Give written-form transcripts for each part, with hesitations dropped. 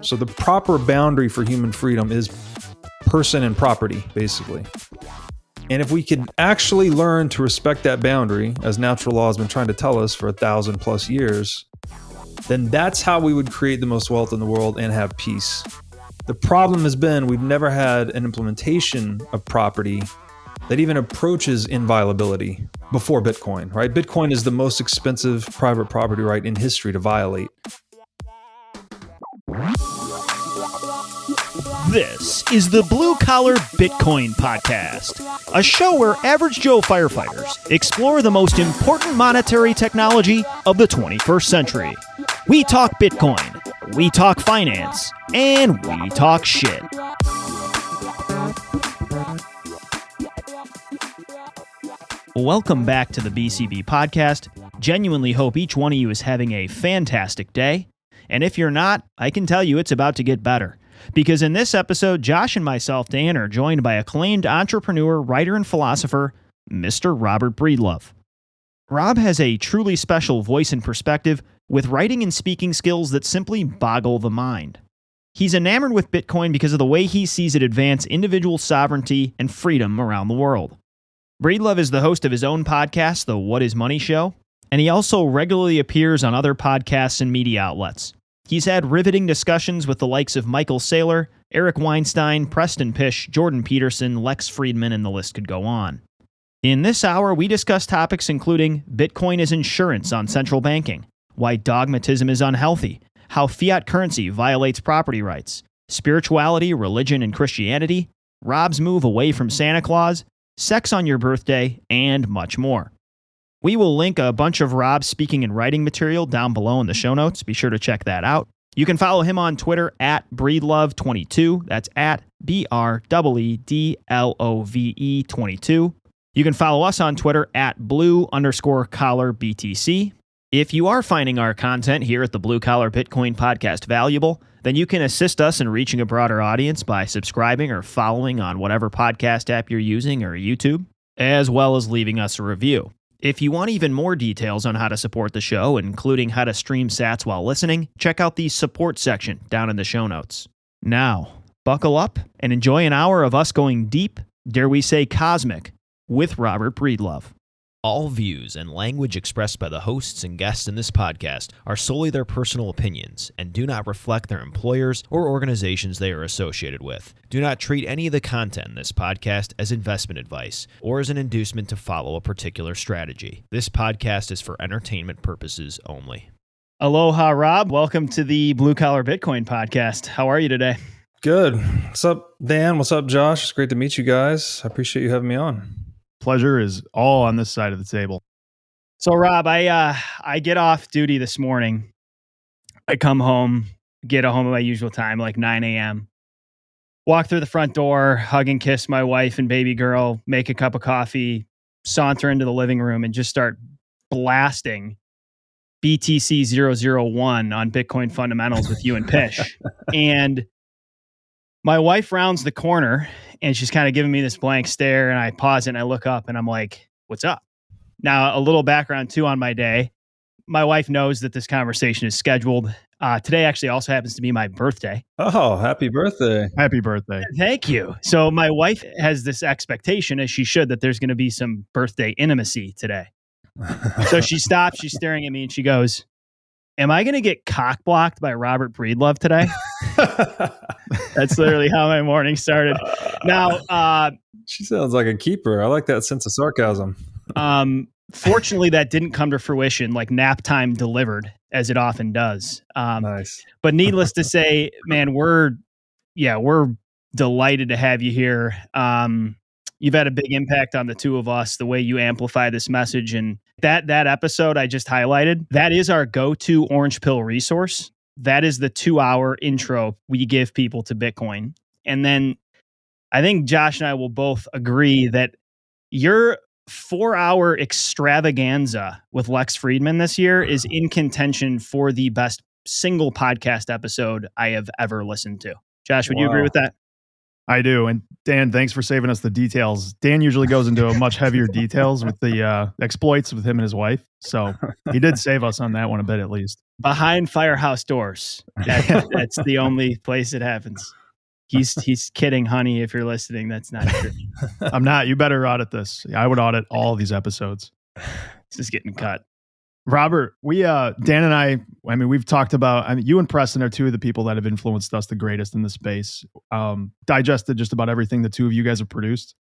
So the proper boundary for human freedom is person and property, basically. And if we could actually learn to respect that boundary, as natural law has been trying to tell us for 1,000+ years, then that's how we would create the most wealth in the world and have peace. The problem has been we've never had an implementation of property that even approaches inviolability before Bitcoin, right? Bitcoin is the most expensive private property right in history to violate. This is the Blue Collar Bitcoin Podcast, a show where average Joe firefighters explore the most important monetary technology of the 21st century. We talk Bitcoin, we talk finance, and we talk shit. Welcome back to the BCB Podcast. Genuinely hope each one of you is having a fantastic day. And if you're not, I can tell you it's about to get better. Because in this episode, Josh and myself, Dan, are joined by acclaimed entrepreneur, writer, and philosopher, Mr. Robert Breedlove. Rob has a truly special voice and perspective with writing and speaking skills that simply boggle the mind. He's enamored with Bitcoin because of the way he sees it advance individual sovereignty and freedom around the world. Breedlove is the host of his own podcast, The What Is Money Show, and he also regularly appears on other podcasts and media outlets. He's had riveting discussions with the likes of Michael Saylor, Eric Weinstein, Preston Pysh, Jordan Petersen, Lex Fridman, and the list could go on. In this hour, we discuss topics including Bitcoin as insurance on central banking, why dogmatism is unhealthy, how fiat currency violates property rights, spirituality, religion, and Christianity, Rob's move away from Santa Claus, sex on your birthday, and much more. We will link a bunch of Rob's speaking and writing material down below in the show notes. Be sure to check that out. You can follow him on Twitter at Breedlove22. That's at BREEDLOVE 22. You can follow us on Twitter at Blue_collar BTC. If you are finding our content here at the Blue Collar Bitcoin Podcast valuable, then you can assist us in reaching a broader audience by subscribing or following on whatever podcast app you're using or YouTube, as well as leaving us a review. If you want even more details on how to support the show, including how to stream sats while listening, check out the support section down in the show notes. Now, buckle up and enjoy an hour of us going deep, dare we say cosmic, with Robert Breedlove. All views and language expressed by the hosts and guests in this podcast are solely their personal opinions and do not reflect their employers or organizations they are associated with. Do not treat any of the content in this podcast as investment advice or as an inducement to follow a particular strategy. This podcast is for entertainment purposes only. Aloha, Rob. Welcome to the Blue Collar Bitcoin Podcast. How are you today? Good. What's up, Dan? What's up, Josh? It's great to meet you guys. I appreciate you having me on. Pleasure is all on this side of the table. So, Rob, I get off duty this morning. I come home, get home at my usual time, like 9 a.m. Walk through the front door, hug and kiss my wife and baby girl, make a cup of coffee, saunter into the living room, and just start blasting BTC 001 on Bitcoin fundamentals with you and Pysh. And my wife rounds the corner and she's kind of giving me this blank stare, and I pause it and I look up and I'm like, what's up? Now, a little background too on my day. My wife knows that this conversation is scheduled. Today actually also happens to be my birthday. Oh, happy birthday. Happy birthday. Thank you. So my wife has this expectation, as she should, that there's going to be some birthday intimacy today. So she stops, she's staring at me and she goes, am I going to get cock blocked by Robert Breedlove today? That's literally how my morning started. Now, she sounds like a keeper. I like that sense of sarcasm. Fortunately, that didn't come to fruition, like nap time delivered, as it often does. Nice. But needless to say, man, we're delighted to have you here. You've had a big impact on the two of us, the way you amplify this message. And that episode I just highlighted, that is our go-to orange pill resource. That is the 2-hour intro we give people to Bitcoin. And then I think Josh and I will both agree that your 4-hour extravaganza with Lex Fridman this year is in contention for the best single podcast episode I have ever listened to. Josh, would you agree with that? I do. And Dan, thanks for saving us the details. Dan usually goes into a much heavier details with the exploits with him and his wife. So he did save us on that one a bit, at least. Behind firehouse doors. That's the only place it happens. He's kidding, honey. If you're listening, that's not true. I'm not. You better audit this. I would audit all these episodes. This is getting cut. Robert, Dan and I mean, we've talked about, you and Preston are two of the people that have influenced us the greatest in the space. Digested just about everything the two of you guys have produced.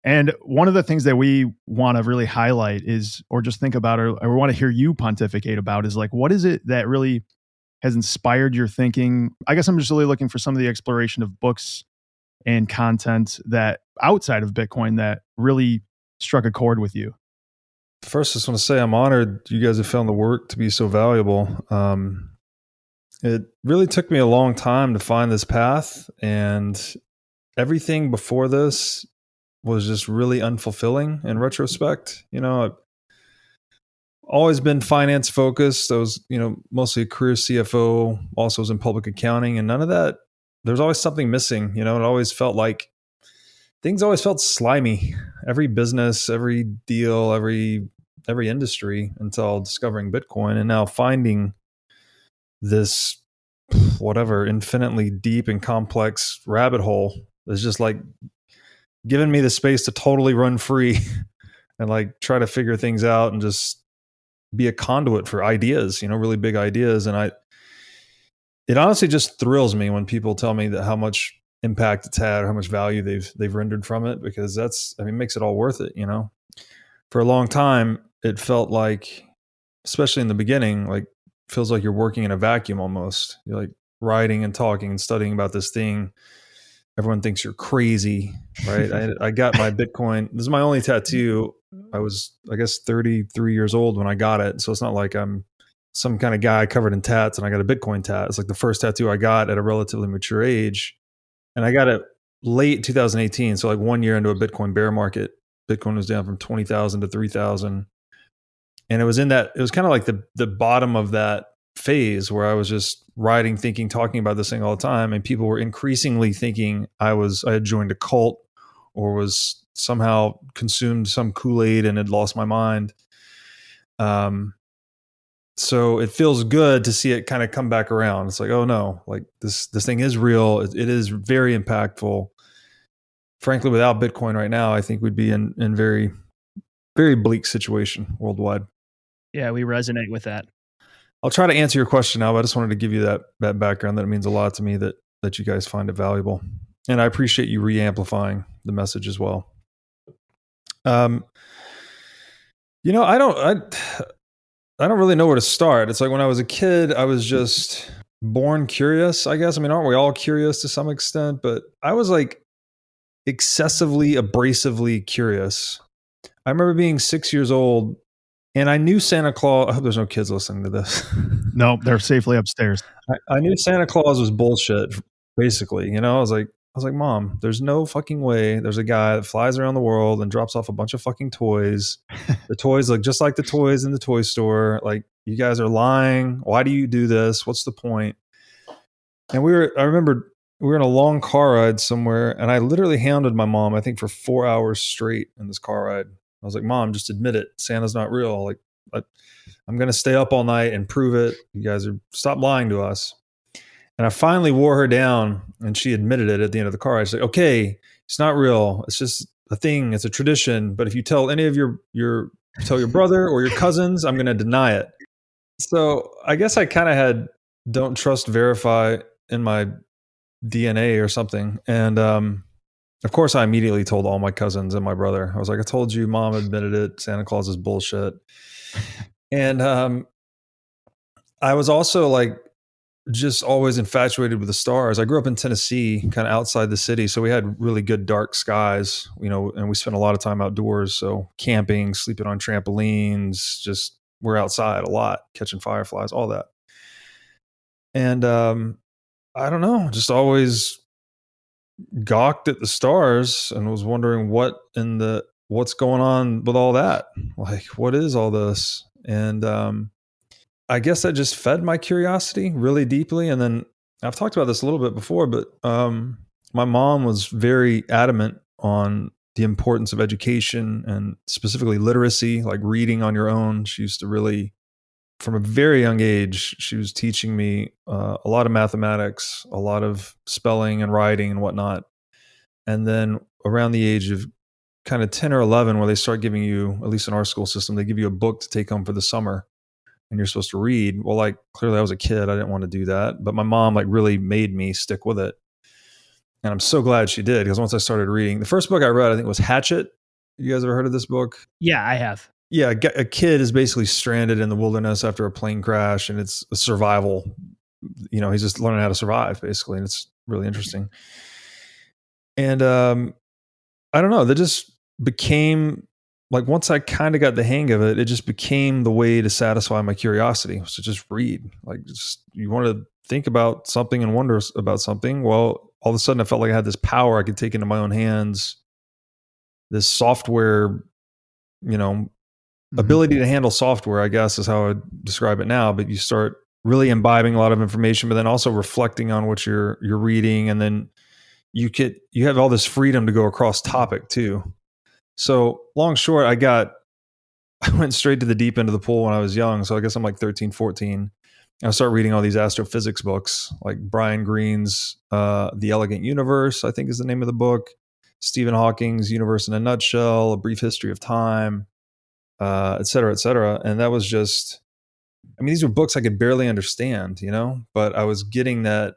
And one of the things that we want to really highlight is, or just think about, or we want to hear you pontificate about, is like, what is it that really has inspired your thinking? I guess I'm just really looking for some of the exploration of books and content that outside of Bitcoin that really struck a chord with you. First, I just want to say I'm honored you guys have found the work to be so valuable. It really took me a long time to find this path, and everything before this was just really unfulfilling in retrospect. I've always been finance focused. I was, mostly a career CFO, also was in public accounting, and none of that, there's always something missing. It always felt like things always felt slimy. Every business, every deal, every industry, until discovering Bitcoin and now finding this infinitely deep and complex rabbit hole is just like giving me the space to totally run free and like try to figure things out and just be a conduit for ideas, really big ideas. And it honestly just thrills me when people tell me that how much impact it's had or how much value they've rendered from it, because it makes it all worth it. For a long time, it felt like, especially in the beginning, like feels like you're working in a vacuum almost. You're like writing and talking and studying about this thing. Everyone thinks you're crazy, right? I got my Bitcoin. This is my only tattoo. I was, I guess, 33 years old when I got it. So it's not like I'm some kind of guy covered in tats and I got a Bitcoin tat. It's like the first tattoo I got at a relatively mature age. And I got it late 2018. So like 1 year into a Bitcoin bear market. Bitcoin was down from 20,000 to 3,000. And it was kind of like the bottom of that phase where I was just writing, thinking, talking about this thing all the time. And people were increasingly thinking I had joined a cult or was somehow consumed some Kool-Aid and had lost my mind. So it feels good to see it kind of come back around. It's like, oh no, like this thing is real. It is very impactful. Frankly, without Bitcoin right now, I think we'd be in very, very bleak situation worldwide. Yeah, we resonate with that. I'll try to answer your question now, but I just wanted to give you that background. That it means a lot to me that you guys find it valuable. And I appreciate you re-amplifying the message as well. I don't really know where to start. It's like when I was a kid, I was just born curious, I guess. I mean, aren't we all curious to some extent? But I was like excessively, abrasively curious. I remember being 6 years old and I knew Santa Claus. I hope there's no kids listening to this. No, they're safely upstairs. I knew Santa Claus was bullshit, basically. I was like, Mom, there's no fucking way there's a guy that flies around the world and drops off a bunch of fucking toys. The toys look just like the toys in the toy store. Like, you guys are lying. Why do you do this? What's the point? And I remember we were in a long car ride somewhere and I literally hounded my mom, I think for 4 hours straight in this car ride. I was like, Mom, just admit it. Santa's not real. Like, I'm going to stay up all night and prove it. You guys stop lying to us. And I finally wore her down and she admitted it at the end of the car. I was like, okay, it's not real. It's just a thing. It's a tradition. But if you tell any of your brother or your cousins, I'm going to deny it. So I guess I kind of had don't trust, verify in my DNA or something. And of course, I immediately told all my cousins and my brother. I was like, I told you, Mom admitted it. Santa Claus is bullshit. And I was also like, just always infatuated with the stars. I grew up in Tennessee, kind of outside the city. So we had really good dark skies, and we spent a lot of time outdoors. So camping, sleeping on trampolines, just we're outside a lot, catching fireflies, all that. And I don't know, just always gawked at the stars and was wondering what's going on with all that? Like, what is all this? And I guess that just fed my curiosity really deeply. And then I've talked about this a little bit before, but My mom was very adamant on the importance of education and specifically literacy, like reading on your own. She used to really, from a very young age, she was teaching me a lot of mathematics, a lot of spelling and writing and whatnot. And then around the age of kind of 10 or 11, where they start giving you, at least in our school system, they give you a book to take home for the summer and you're supposed to read. Well, like clearly I was a kid. I didn't want to do that. But my mom like really made me stick with it. And I'm so glad she did, because once I started reading, the first book I read, I think was Hatchet. You guys ever heard of this book? Yeah, I have. Yeah, a kid is basically stranded in the wilderness after a plane crash, and it's a survival. He's just learning how to survive, basically, and it's really interesting. And I don't know, that just became, like, once I kind of got the hang of it, it just became the way to satisfy my curiosity. So just read. Like, just, you want to think about something and wonder about something. Well, all of a sudden I felt like I had this power I could take into my own hands, this software, ability to handle software, I guess is how I would describe it now. But you start really imbibing a lot of information, but then also reflecting on what you're reading. And then you have all this freedom to go across topic too. So long short, I went straight to the deep end of the pool when I was young. So I guess I'm like 13, 14. I start reading all these astrophysics books, like Brian Greene's The Elegant Universe, I think is the name of the book. Stephen Hawking's Universe in a Nutshell, A Brief History of Time, et cetera, et cetera. And that was just, these were books I could barely understand, but I was getting that,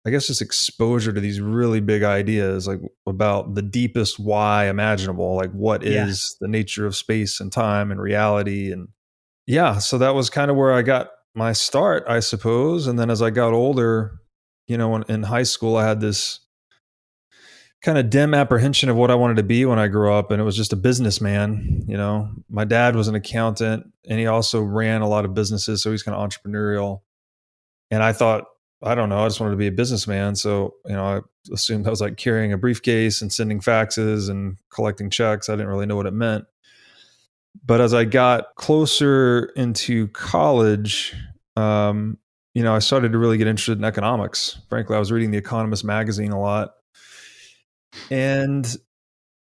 I guess, just exposure to these really big ideas, like about the deepest why imaginable, like what is the nature of space and time and reality. And yeah, so that was kind of where I got my start, I suppose. And then as I got older, in high school, I had this kind of dim apprehension of what I wanted to be when I grew up. And it was just a businessman. My dad was an accountant and he also ran a lot of businesses. So he's kind of entrepreneurial. And I thought, I don't know, I just wanted to be a businessman. So, I assumed I was like carrying a briefcase and sending faxes and collecting checks. I didn't really know what it meant. But as I got closer into college, I started to really get interested in economics. Frankly, I was reading The Economist magazine a lot and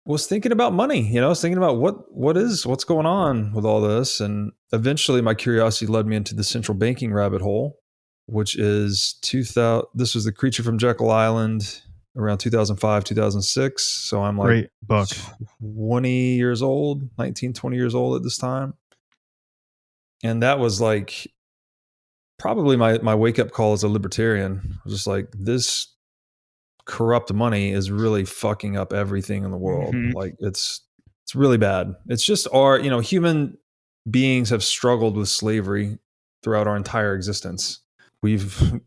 was thinking about money. I was thinking about what's going on with all this. And eventually my curiosity led me into the central banking rabbit hole, which is 2000. This was The Creature from Jekyll Island around 2005, 2006. So I'm like great book. 20 years old, 19, 20 years old at this time. And that was like probably my wake up call as a libertarian. I was just like, this corrupt money is really fucking up everything in the world. Mm-hmm. Like it's really bad. It's just human beings have struggled with slavery throughout our entire existence. We've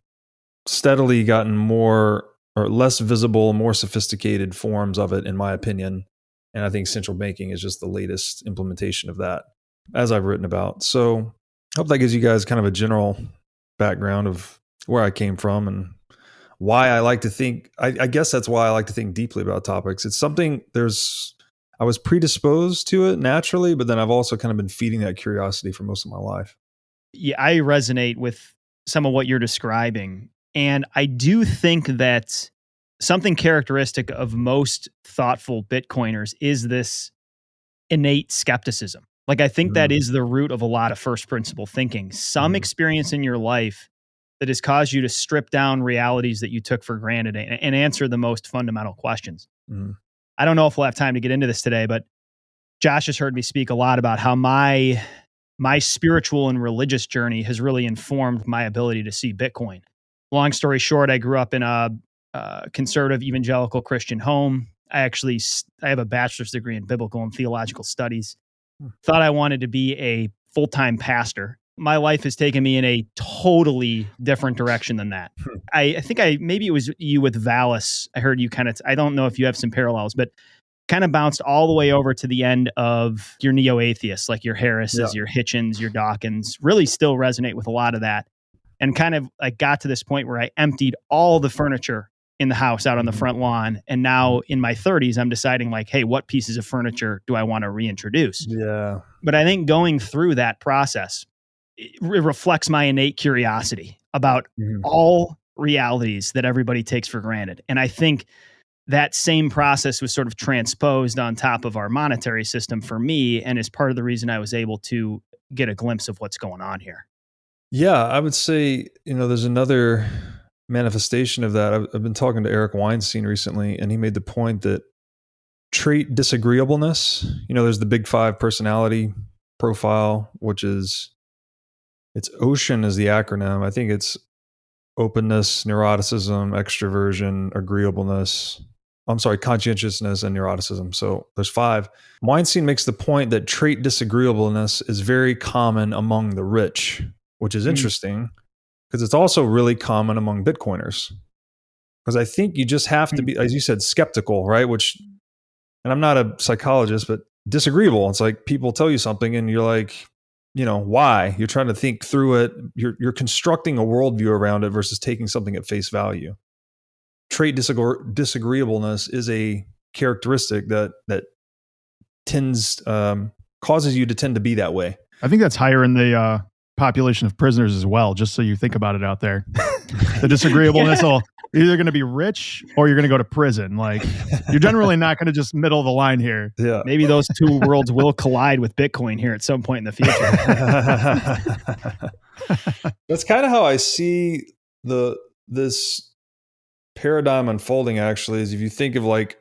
steadily gotten more or less visible, more sophisticated forms of it, in my opinion. And I think central banking is just the latest implementation of that, as I've written about. So I hope that gives you guys kind of a general background of where I came from and why I like to think, I guess that's why I like to think deeply about topics. It's something I was predisposed to it naturally, but then I've also kind of been feeding that curiosity for most of my life. Yeah, I resonate with some of what you're describing. And I do think that something characteristic of most thoughtful Bitcoiners is this innate skepticism. Like, I think that is the root of a lot of first principle thinking. Some experience in your life that has caused you to strip down realities that you took for granted and answer the most fundamental questions. I don't know if we'll have time to get into this today, but Josh has heard me speak a lot about how my spiritual and religious journey has really informed my ability to see Bitcoin. Long story short, I grew up in a conservative evangelical Christian home. I have a bachelor's degree in biblical and theological studies. Thought I wanted to be a full-time pastor. My life has taken me in a totally different direction than that. I think maybe it was you with Valis. I heard you I don't know if you have some parallels, but kind of bounced all the way over to the end of your neo-atheists, like your Harrises, your Hitchens, your Dawkins, really still resonate with a lot of that. And kind of like got to this point where I emptied all the furniture in the house out on the front lawn. And now in my 30s, I'm deciding like, hey, what pieces of furniture do I want to reintroduce? Yeah. But I think going through that process, it reflects my innate curiosity about all realities that everybody takes for granted. And I think that same process was sort of transposed on top of our monetary system for me, and is part of the reason I was able to get a glimpse of what's going on here. Yeah, I would say, there's another manifestation of that. I've been talking to Eric Weinstein recently, and he made the point that trait disagreeableness, there's the big 5 personality profile, which is, it's OCEAN is the acronym. I think it's openness, neuroticism, extroversion, agreeableness. I'm sorry, conscientiousness and neuroticism. So there's 5. Weinstein makes the point that trait disagreeableness is very common among the rich, which is interesting because it's also really common among Bitcoiners. Because I think you just have to be, as you said, skeptical, right? Which, and I'm not a psychologist, but disagreeable. It's like people tell you something and you're like, why? You're trying to think through it. You're constructing a worldview around it versus taking something at face value. Trait disagreeableness is a characteristic that tends causes you to tend to be that way. I think that's higher in the population of prisoners as well, just so you think about it out there. The disagreeableness will you're either going to be rich or you're going to go to prison. Like, you're generally not going to just middle the line here. Yeah. Maybe those two worlds will collide with Bitcoin here at some point in the future. That's kind of how I see this paradigm unfolding, actually, is if you think of like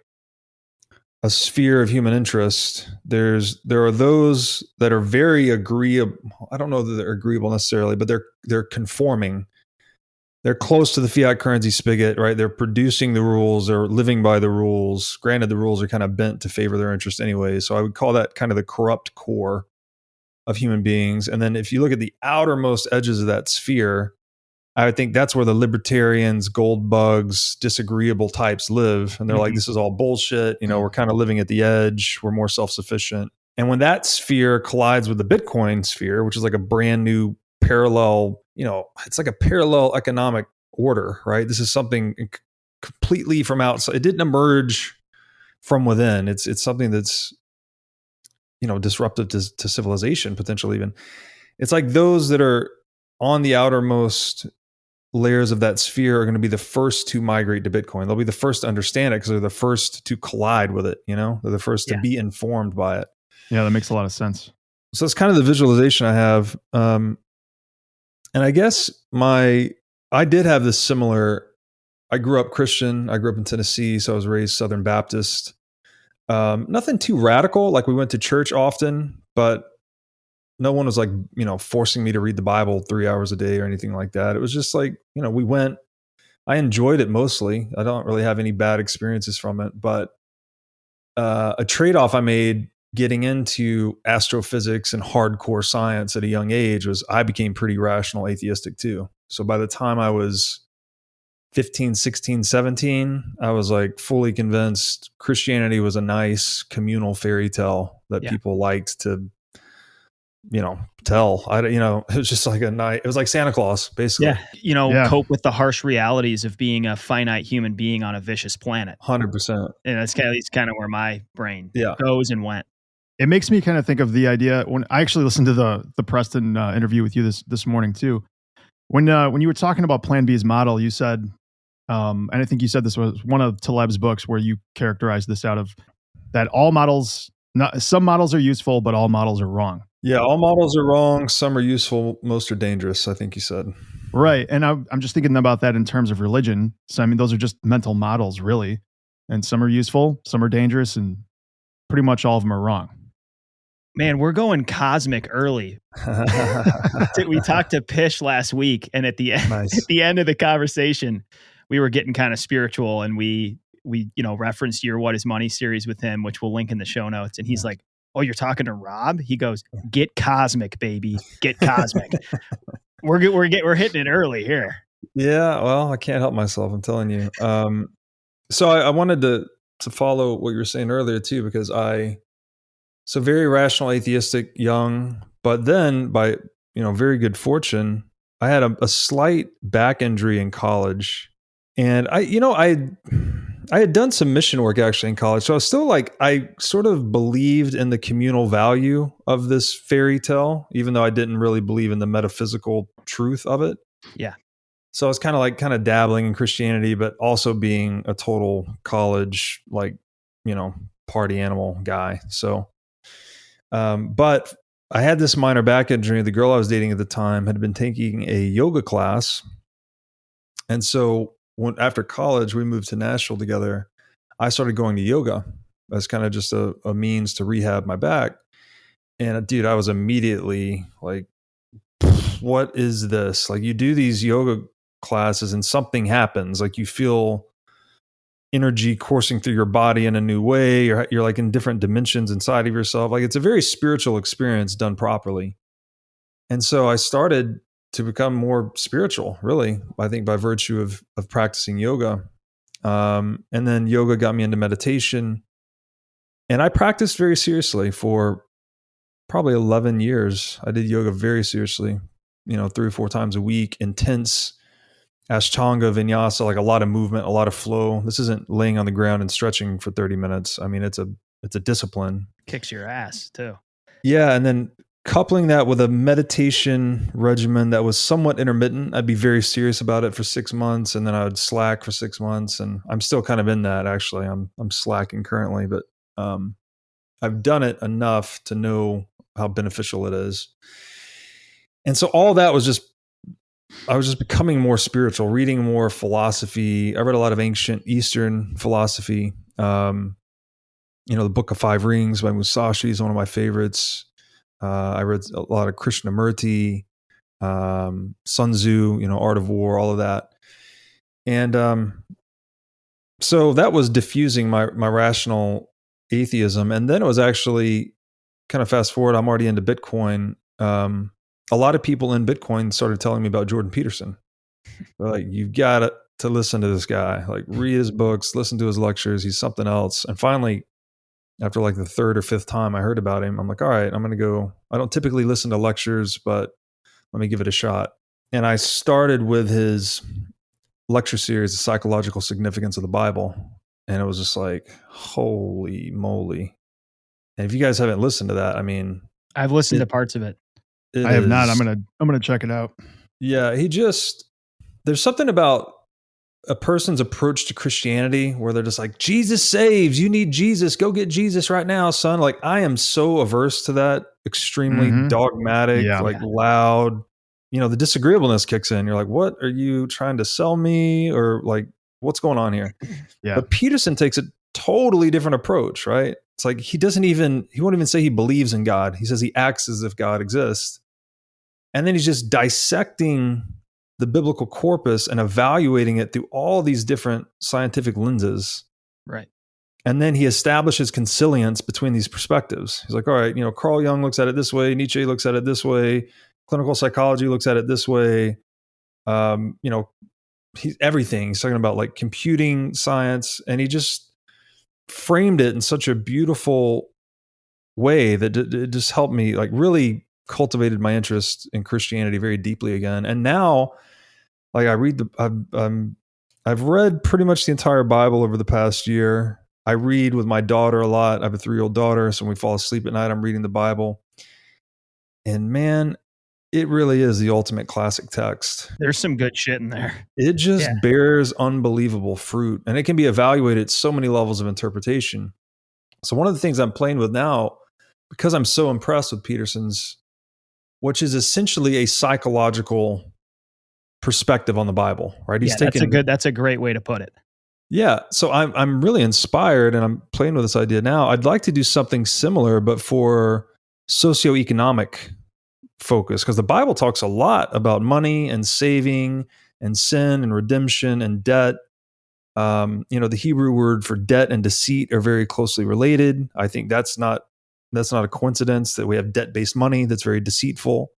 a sphere of human interest, there are those that are very agreeable. I don't know that they're agreeable necessarily, but they're conforming. They're close to the fiat currency spigot, right? They're producing the rules, they're living by the rules. Granted, the rules are kind of bent to favor their interest anyway. So I would call that kind of the corrupt core of human beings. And then if you look at the outermost edges of that sphere, I would think that's where the libertarians, gold bugs, disagreeable types live. And they're like, this is all bullshit. We're kind of living at the edge. We're more self-sufficient. And when that sphere collides with the Bitcoin sphere, which is like a brand new parallel, it's like a parallel economic order, right? This is something completely from outside. It didn't emerge from within. It's something that's, disruptive to civilization, potentially even. It's like those that are on the outermost layers of that sphere are going to be the first to migrate to Bitcoin. They'll be the first to understand it because they're the first to collide with it. They're the first to be informed by it. Yeah, that makes a lot of sense. So that's kind of the visualization I have. And I guess I did have this similar, I grew up Christian. I grew up in Tennessee, so I was raised Southern Baptist. Nothing too radical. Like, we went to church often, but no one was like, forcing me to read the Bible 3 hours a day or anything like that. It was just like, we went, I enjoyed it mostly. I don't really have any bad experiences from it, but a trade-off I made getting into astrophysics and hardcore science at a young age was I became pretty rational atheistic too. So by the time I was 15, 16, 17, I was like fully convinced Christianity was a nice communal fairy tale that people liked to, tell. It was just like it was like Santa Claus, basically. Cope with the harsh realities of being a finite human being on a vicious planet. 100%. And that's kind of where my brain goes and went. It makes me kind of think of the idea when I actually listened to the Preston interview with you this morning too. When you were talking about Plan B's model, you said, and I think you said this was one of Taleb's books where you characterized this out of that all models, some models are useful, but all models are wrong. Yeah, all models are wrong. Some are useful. Most are dangerous, I think you said. Right. And I'm just thinking about that in terms of religion. So, I mean, those are just mental models, really. And some are useful, some are dangerous, and pretty much all of them are wrong. Man, we're going cosmic early. We talked to Pysh last week, and at the end of the conversation, we were getting kind of spiritual, and we referenced your What Is Money series with him, which we'll link in the show notes. And he's like, "Oh, you're talking to Rob?" He goes, "Get cosmic, baby. Get cosmic." We're hitting it early here. Yeah, well, I can't help myself. I'm telling you. So I wanted to follow what you were saying earlier too, because so very rational, atheistic, young, but then by very good fortune, I had a slight back injury in college, and I had done some mission work actually in college, so I was still I sort of believed in the communal value of this fairy tale, even though I didn't really believe in the metaphysical truth of it. Yeah. So I was kind of dabbling in Christianity, but also being a total college, party animal guy. So, but I had this minor back injury. The girl I was dating at the time had been taking a yoga class. And so after college, we moved to Nashville together. I started going to yoga as kind of just a means to rehab my back. And dude, I was immediately like, what is this? Like, you do these yoga classes and something happens. Like, you feel energy coursing through your body in a new way. You're like in different dimensions inside of yourself. Like, it's a very spiritual experience done properly. And so I started to become more spiritual, really, I think, by virtue of practicing yoga. And then yoga got me into meditation. And I practiced very seriously for probably 11 years. I did yoga very seriously, 3 or 4 times a week, intense Ashtanga, vinyasa, like a lot of movement, a lot of flow. This isn't laying on the ground and stretching for 30 minutes. I mean, it's a discipline. Kicks your ass too. Yeah. And then coupling that with a meditation regimen that was somewhat intermittent. I'd be very serious about it for 6 months, and then I would slack for 6 months. And I'm still kind of in that, actually. I'm slacking currently, but I've done it enough to know how beneficial it is. And so all that was I was just becoming more spiritual, reading more philosophy. I read a lot of ancient Eastern philosophy. The Book of Five Rings by Musashi is one of my favorites. I read a lot of Krishnamurti, Sun Tzu, Art of War, all of that. And so that was diffusing my rational atheism. And then it was actually kind of fast forward. I'm already into Bitcoin. A lot of people in Bitcoin started telling me about Jordan Petersen. They're like, you've got to listen to this guy, like read his books, listen to his lectures. He's something else. And finally, after like the 3rd or 5th time I heard about him, I'm like, all right, I'm going to go. I don't typically listen to lectures, but let me give it a shot. And I started with his lecture series, The Psychological Significance of the Bible. And it was just like, holy moly. And if you guys haven't listened to that, I mean, I've listened to parts of it. I have not. I'm gonna check it out. Yeah, there's something about a person's approach to Christianity where they're just like, Jesus saves, you need Jesus, go get Jesus right now, son. Like, I am so averse to that, extremely dogmatic, loud, the disagreeableness kicks in. You're like, what are you trying to sell me? Or like, what's going on here? Yeah. But Petersen takes a totally different approach, right? It's like, he won't even say he believes in God. He says he acts as if God exists. And then he's just dissecting the biblical corpus and evaluating it through all these different scientific lenses. Right. And then he establishes consilience between these perspectives. He's like, all right, Carl Jung looks at it this way. Nietzsche looks at it this way. Clinical psychology looks at it this way. He's everything. He's talking about like computing science. And he just framed it in such a beautiful way that it just helped me, like, really cultivated my interest in Christianity very deeply again. And now, like, I've read pretty much the entire Bible over the past year. I read with my daughter a lot. I have a 3-year-old daughter, so when we fall asleep at night, I'm reading the Bible. And man, it really is the ultimate classic text. There's some good shit in there. It just bears unbelievable fruit, and it can be evaluated at so many levels of interpretation. So one of the things I'm playing with now, because I'm so impressed with Petersen's, which is essentially a psychological perspective on the Bible, right? That's a great way to put it. Yeah. So I'm really inspired, and I'm playing with this idea now. I'd like to do something similar, but for socioeconomic focus, because the Bible talks a lot about money and saving and sin and redemption and debt. The Hebrew word for debt and deceit are very closely related. I think that's not a coincidence that we have debt-based money that's very deceitful.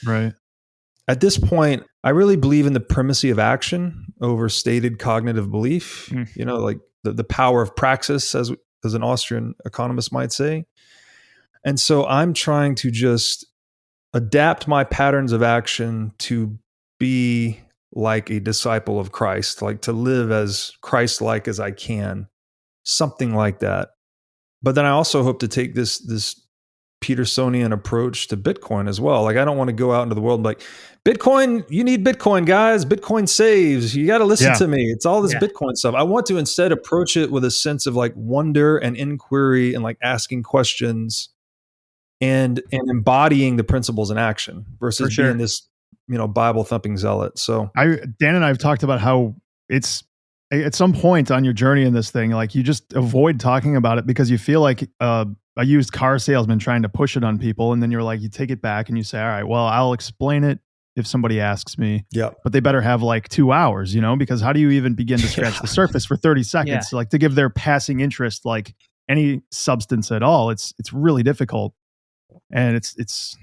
Right. At this point, I really believe in the primacy of action over stated cognitive belief. Like the power of praxis, as an Austrian economist might say. And so I'm trying to just adapt my patterns of action to be like a disciple of Christ, like to live as Christ-like as I can, something like that. But then I also hope to take this Petersonian approach to Bitcoin as well. Like, I don't want to go out into the world and be like, Bitcoin, you need Bitcoin, guys. Bitcoin saves. You got to listen to me. It's all this Bitcoin stuff. I want to instead approach it with a sense of like wonder and inquiry and like asking questions and embodying the principles in action versus being this, Bible thumping zealot. So Dan and I have talked about how it's at some point on your journey in this thing, like you just avoid talking about it because you feel like a used car salesman trying to push it on people. And then you're like, you take it back and you say, all right, well, I'll explain it if somebody asks me. Yeah. But they better have like 2 hours, because how do you even begin to scratch the surface for 30 seconds? Like to give their passing interest, like any substance at all, it's really difficult. And it's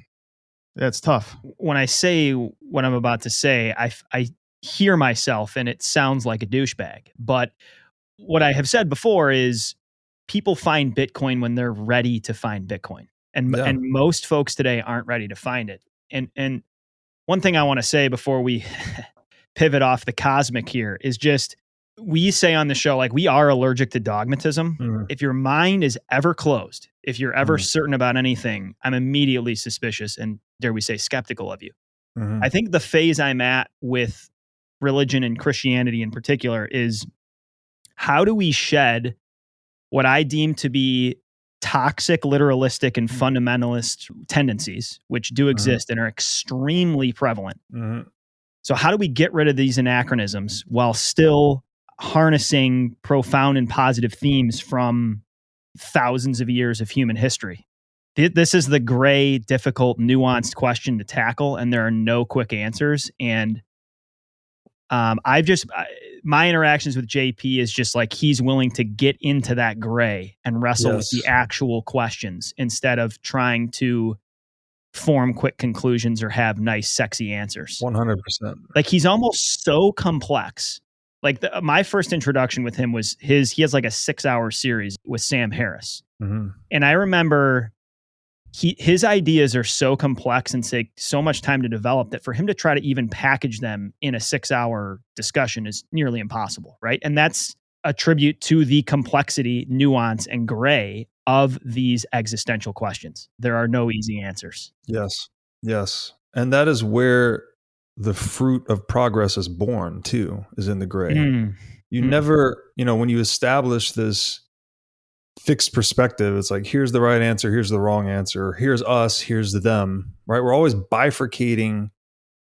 tough. When I say what I'm about to say, I hear myself and it sounds like a douchebag. But what I have said before is people find Bitcoin when they're ready to find Bitcoin. And most folks today aren't ready to find it. And one thing I want to say before we pivot off the cosmic here is just, we say on the show, like, we are allergic to dogmatism. Mm-hmm. If your mind is ever closed, if you're ever certain about anything, I'm immediately suspicious and, dare we say, skeptical of you. Mm-hmm. I think the phase I'm at with religion and Christianity in particular is, how do we shed what I deem to be toxic, literalistic, and fundamentalist tendencies, which do exist and are extremely prevalent. Mm-hmm. So how do we get rid of these anachronisms while still harnessing profound and positive themes from thousands of years of human history? This is the gray, difficult, nuanced question to tackle, and there are no quick answers. And my interactions with JP is just like, he's willing to get into that gray and wrestle with the actual questions instead of trying to form quick conclusions or have nice, sexy answers. 100%. Like, he's almost so complex. Like my first introduction with him was he has like a 6-hour series with Sam Harris. Mm-hmm. And I remember his ideas are so complex and take so much time to develop that for him to try to even package them in a 6-hour discussion is nearly impossible, right? And that's a tribute to the complexity, nuance, and gray of these existential questions. There are no easy answers. Yes. And that is where the fruit of progress is born too, is in the gray. You never, when you establish this fixed perspective, it's like, here's the right answer, here's the wrong answer, here's us, here's them, right? We're always bifurcating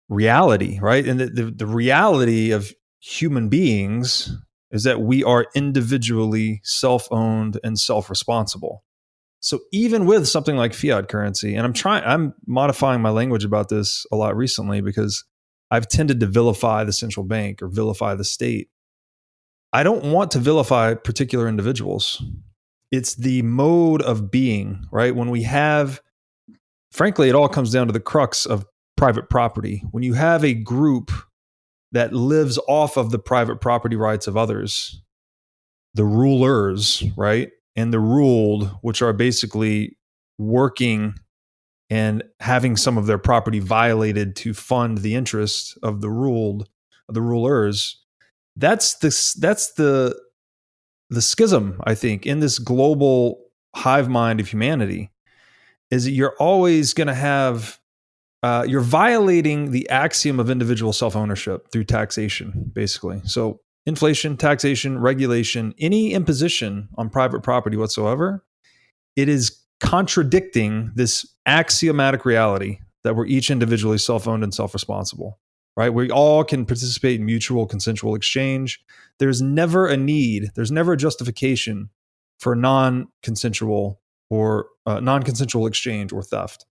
reality, right? And the reality of human beings is that we are individually self-owned and self-responsible. So even with something like fiat currency, and I'm modifying my language about this a lot recently because I've tended to vilify the central bank or vilify the state. I don't want to vilify particular individuals. It's the mode of being, right? When we have, frankly, it all comes down to the crux of private property. When you have a group that lives off of the private property rights of others, the rulers, right? And the ruled, which are basically working and having some of their property violated to fund the interest of the ruled, of the rulers. That's the schism, I think, in this global hive mind of humanity, is that you're always going to have, you're violating the axiom of individual self-ownership through taxation, basically. So inflation, taxation, regulation, any imposition on private property whatsoever, it is contradicting this axiomatic reality that we're each individually self-owned and self-responsible, right? We all can participate in mutual consensual exchange. There's never a need, there's never a justification for non-consensual exchange or theft.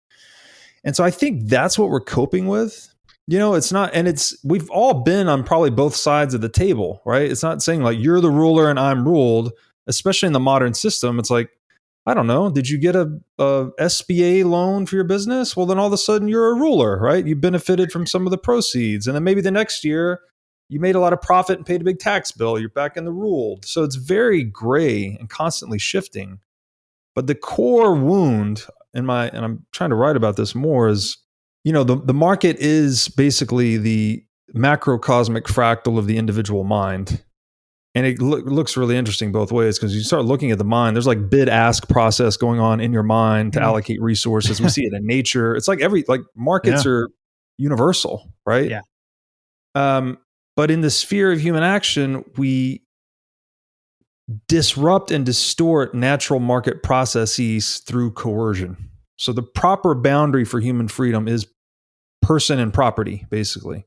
And so I think that's what we're coping with. It's not, and we've all been on probably both sides of the table, right? It's not saying like you're the ruler and I'm ruled, especially in the modern system. It's like, I don't know, did you get a SBA loan for your business? Well, then all of a sudden you're a ruler, right? You benefited from some of the proceeds. And then maybe the next year you made a lot of profit and paid a big tax bill. You're back in the ruled. So it's very gray and constantly shifting. But the core wound and I'm trying to write about this more, is, the market is basically the macrocosmic fractal of the individual mind. And it looks really interesting both ways, because you start looking at the mind, there's like bid-ask process going on in your mind to allocate resources. We see it in nature. It's like markets are universal, right? Yeah. But in the sphere of human action, we disrupt and distort natural market processes through coercion. So the proper boundary for human freedom is person and property, basically.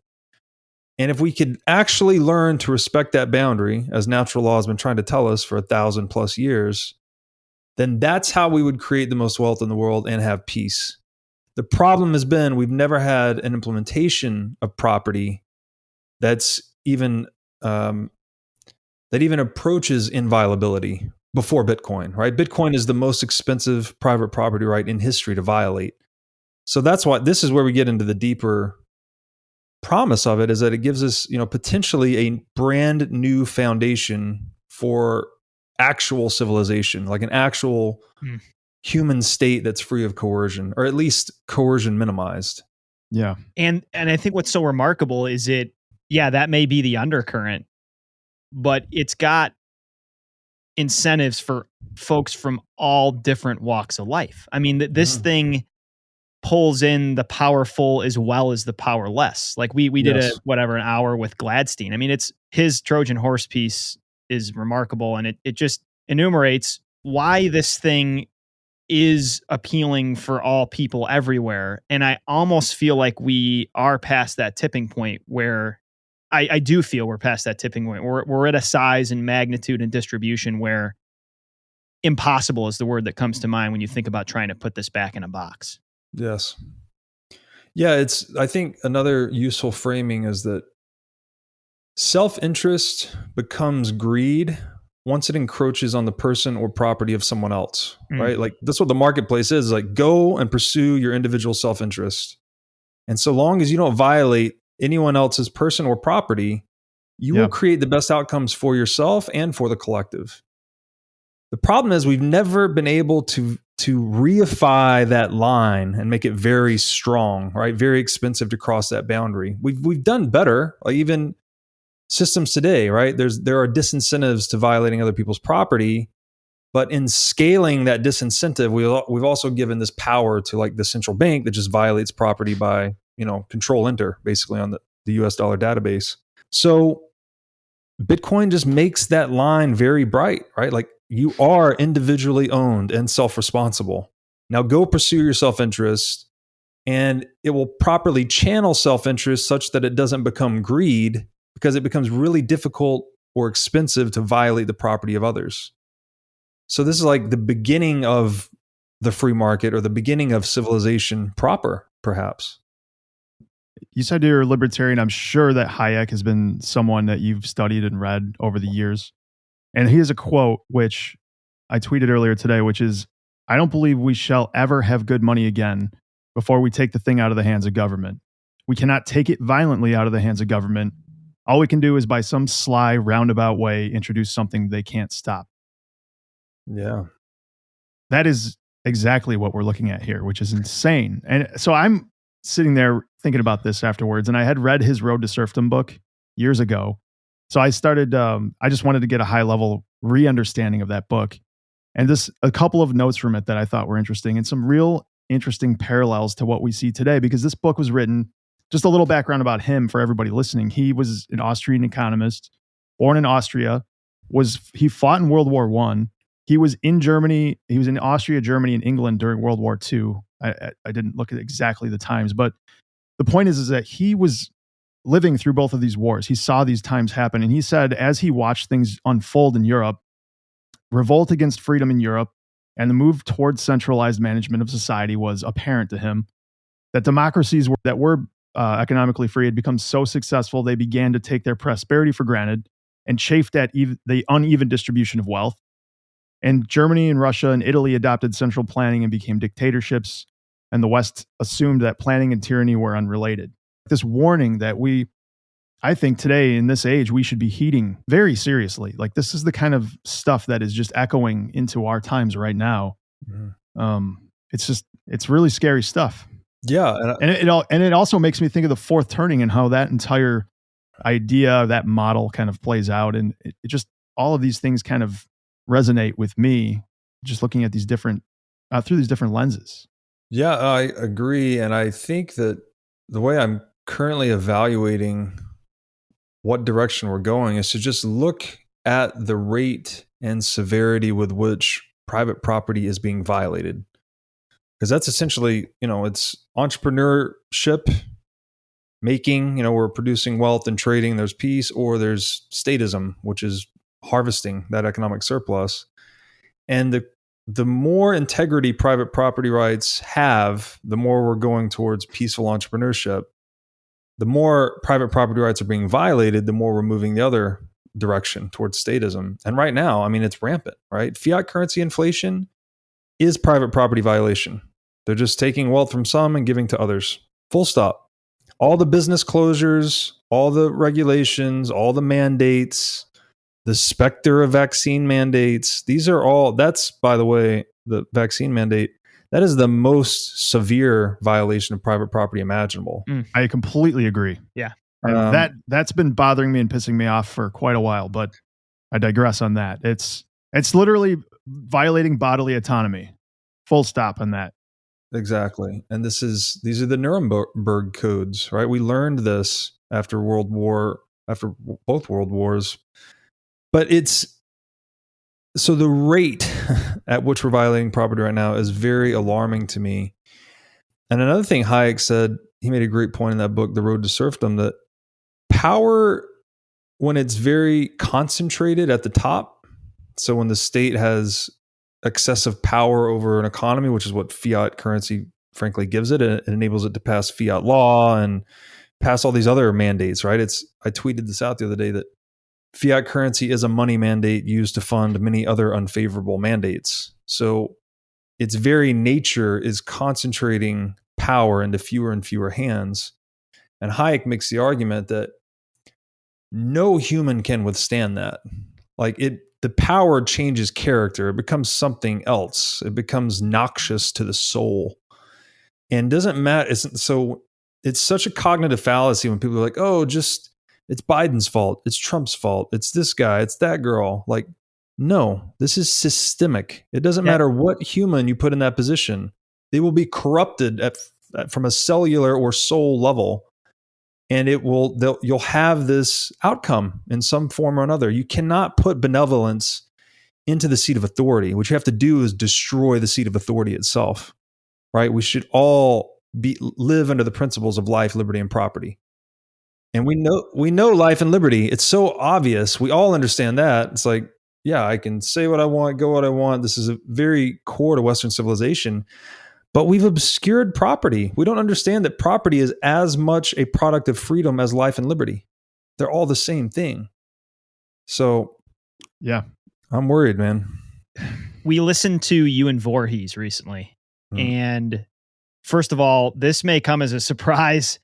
And if we could actually learn to respect that boundary, as natural law has been trying to tell us for 1,000+ years, then that's how we would create the most wealth in the world and have peace. The problem has been we've never had an implementation of property that's even that even approaches inviolability before Bitcoin, right? Bitcoin is the most expensive private property right in history to violate. So that's why this is where we get into the deeper promise of it, is that it gives us, potentially a brand new foundation for actual civilization, like an actual human state that's free of coercion, or at least coercion minimized. Yeah. And I think what's so remarkable is that may be the undercurrent, but it's got incentives for folks from all different walks of life. I mean, this thing pulls in the powerful as well as the powerless. Like we did an hour with Gladstein. I mean, it's his Trojan horse piece is remarkable, and it just enumerates why this thing is appealing for all people everywhere. And I almost feel like we are past that tipping point where I do feel we're past that tipping point. We're at a size and magnitude and distribution where impossible is the word that comes to mind when you think about trying to put this back in a box. Yes. Yeah, I think another useful framing is that self-interest becomes greed once it encroaches on the person or property of someone else, right? Like that's what the marketplace is, like go and pursue your individual self-interest. And so long as you don't violate anyone else's person or property, you will create the best outcomes for yourself and for the collective. The problem is we've never been able to reify that line and make it very strong, right? Very expensive to cross that boundary. We've done better, like even systems today, right? There are disincentives to violating other people's property, but in scaling that disincentive, we've also given this power to like the central bank that just violates property by, control enter basically on the US dollar database. So Bitcoin just makes that line very bright, right? Like you are individually owned and self-responsible. Now go pursue your self-interest, and it will properly channel self-interest such that it doesn't become greed, because it becomes really difficult or expensive to violate the property of others. So this is like the beginning of the free market, or the beginning of civilization proper, perhaps. You said you're a libertarian. I'm sure that Hayek has been someone that you've studied and read over the years. And he has a quote, which I tweeted earlier today, which is, "I don't believe we shall ever have good money again before we take the thing out of the hands of government. We cannot take it violently out of the hands of government. All we can do is by some sly, roundabout way introduce something they can't stop." Yeah. That is exactly what we're looking at here, which is insane. And so I'm sitting there thinking about this afterwards, and I had read his Road to Serfdom book years ago. So I started, I just wanted to get a high level re-understanding of that book. And just a couple of notes from it that I thought were interesting, and some real interesting parallels to what we see today, because this book was written, just a little background about him for everybody listening. He was an Austrian economist, born in Austria, he fought in World War I. He was in Germany. He was in Austria, Germany, and England during World War II. I didn't look at exactly the times, but the point is that he was living through both of these wars. He saw these times happen. And he said, as he watched things unfold in Europe, revolt against freedom in Europe, and the move towards centralized management of society was apparent to him, that democracies that were economically free had become so successful, they began to take their prosperity for granted and chafed at the uneven distribution of wealth. And Germany and Russia and Italy adopted central planning and became dictatorships, and the West assumed that planning and tyranny were unrelated. This warning that I think today in this age, we should be heeding very seriously. Like this is the kind of stuff that is just echoing into our times right now. It's really scary stuff. Yeah. And it also makes me think of the fourth turning and how that entire idea, that model kind of plays out. And it just all of these things kind of resonate with me just looking at these different, through these different lenses. Yeah, I agree. And I think that the way I'm currently evaluating what direction we're going is to just look at the rate and severity with which private property is being violated. Because that's essentially, it's entrepreneurship, making, we're producing wealth and trading, there's peace, or there's statism, which is harvesting that economic surplus. And the more integrity private property rights have, the more we're going towards peaceful entrepreneurship. The more private property rights are being violated, the more we're moving the other direction towards statism. And right now, it's rampant, right? Fiat currency inflation is private property violation. They're just taking wealth from some and giving to others. Full stop. All the business closures, all the regulations, all the mandates, the specter of vaccine mandates, that's, by the way, the vaccine mandate, that is the most severe violation of private property imaginable. I completely agree. Yeah. And that's been bothering me and pissing me off for quite a while, but I digress on that. It's literally violating bodily autonomy. Full stop on that. Exactly. And these are the Nuremberg codes, right? We learned this after both world wars. But so the rate at which we're violating property right now is very alarming to me. And another thing Hayek said, he made a great point in that book, The Road to Serfdom, that power, when it's very concentrated at the top, so when the state has excessive power over an economy, which is what fiat currency frankly gives it, it enables it to pass fiat law and pass all these other mandates, right? I tweeted this out the other day that fiat currency is a money mandate used to fund many other unfavorable mandates. So its very nature is concentrating power into fewer and fewer hands. And Hayek makes the argument that no human can withstand that. The power changes character. It becomes something else. It becomes noxious to the soul. And doesn't matter. It's such a cognitive fallacy when people are like, oh, it's Biden's fault. It's Trump's fault. It's this guy. It's that girl. No, this is systemic. It doesn't matter what human you put in that position. They will be corrupted from a cellular or soul level. And you'll have this outcome in some form or another. You cannot put benevolence into the seat of authority. What you have to do is destroy the seat of authority itself, right? We should all live under the principles of life, liberty, and property. And we know life and liberty. It's so obvious. We all understand that. It's like, yeah, I can say what I want, go what I want. This is a very core to Western civilization. But we've obscured property. We don't understand that property is as much a product of freedom as life and liberty. They're all the same thing. So, yeah, I'm worried, man. We listened to you and Voorhees recently. And first of all, this may come as a surprise.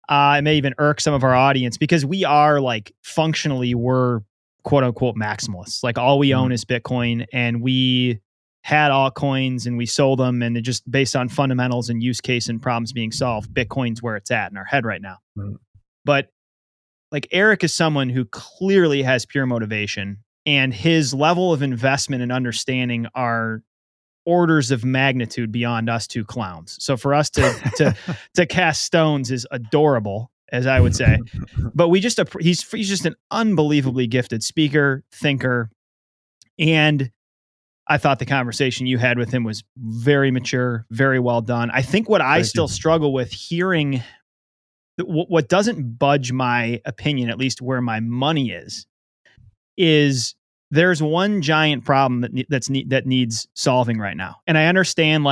It may even irk some of our audience because we are functionally, we're quote unquote maximalists. All we own is Bitcoin, and we had altcoins and we sold them, and it just based on fundamentals and use case and problems being solved, Bitcoin's where it's at in our head right now. But Eric is someone who clearly has pure motivation, and his level of investment and understanding are orders of magnitude beyond us two clowns. So for us to cast stones is adorable, as I would say. But he's just an unbelievably gifted speaker, thinker, and I thought the conversation you had with him was very mature, very well done. I think what I still struggle with hearing, what doesn't budge my opinion, at least where my money is there's one giant problem that needs solving right now. And I understand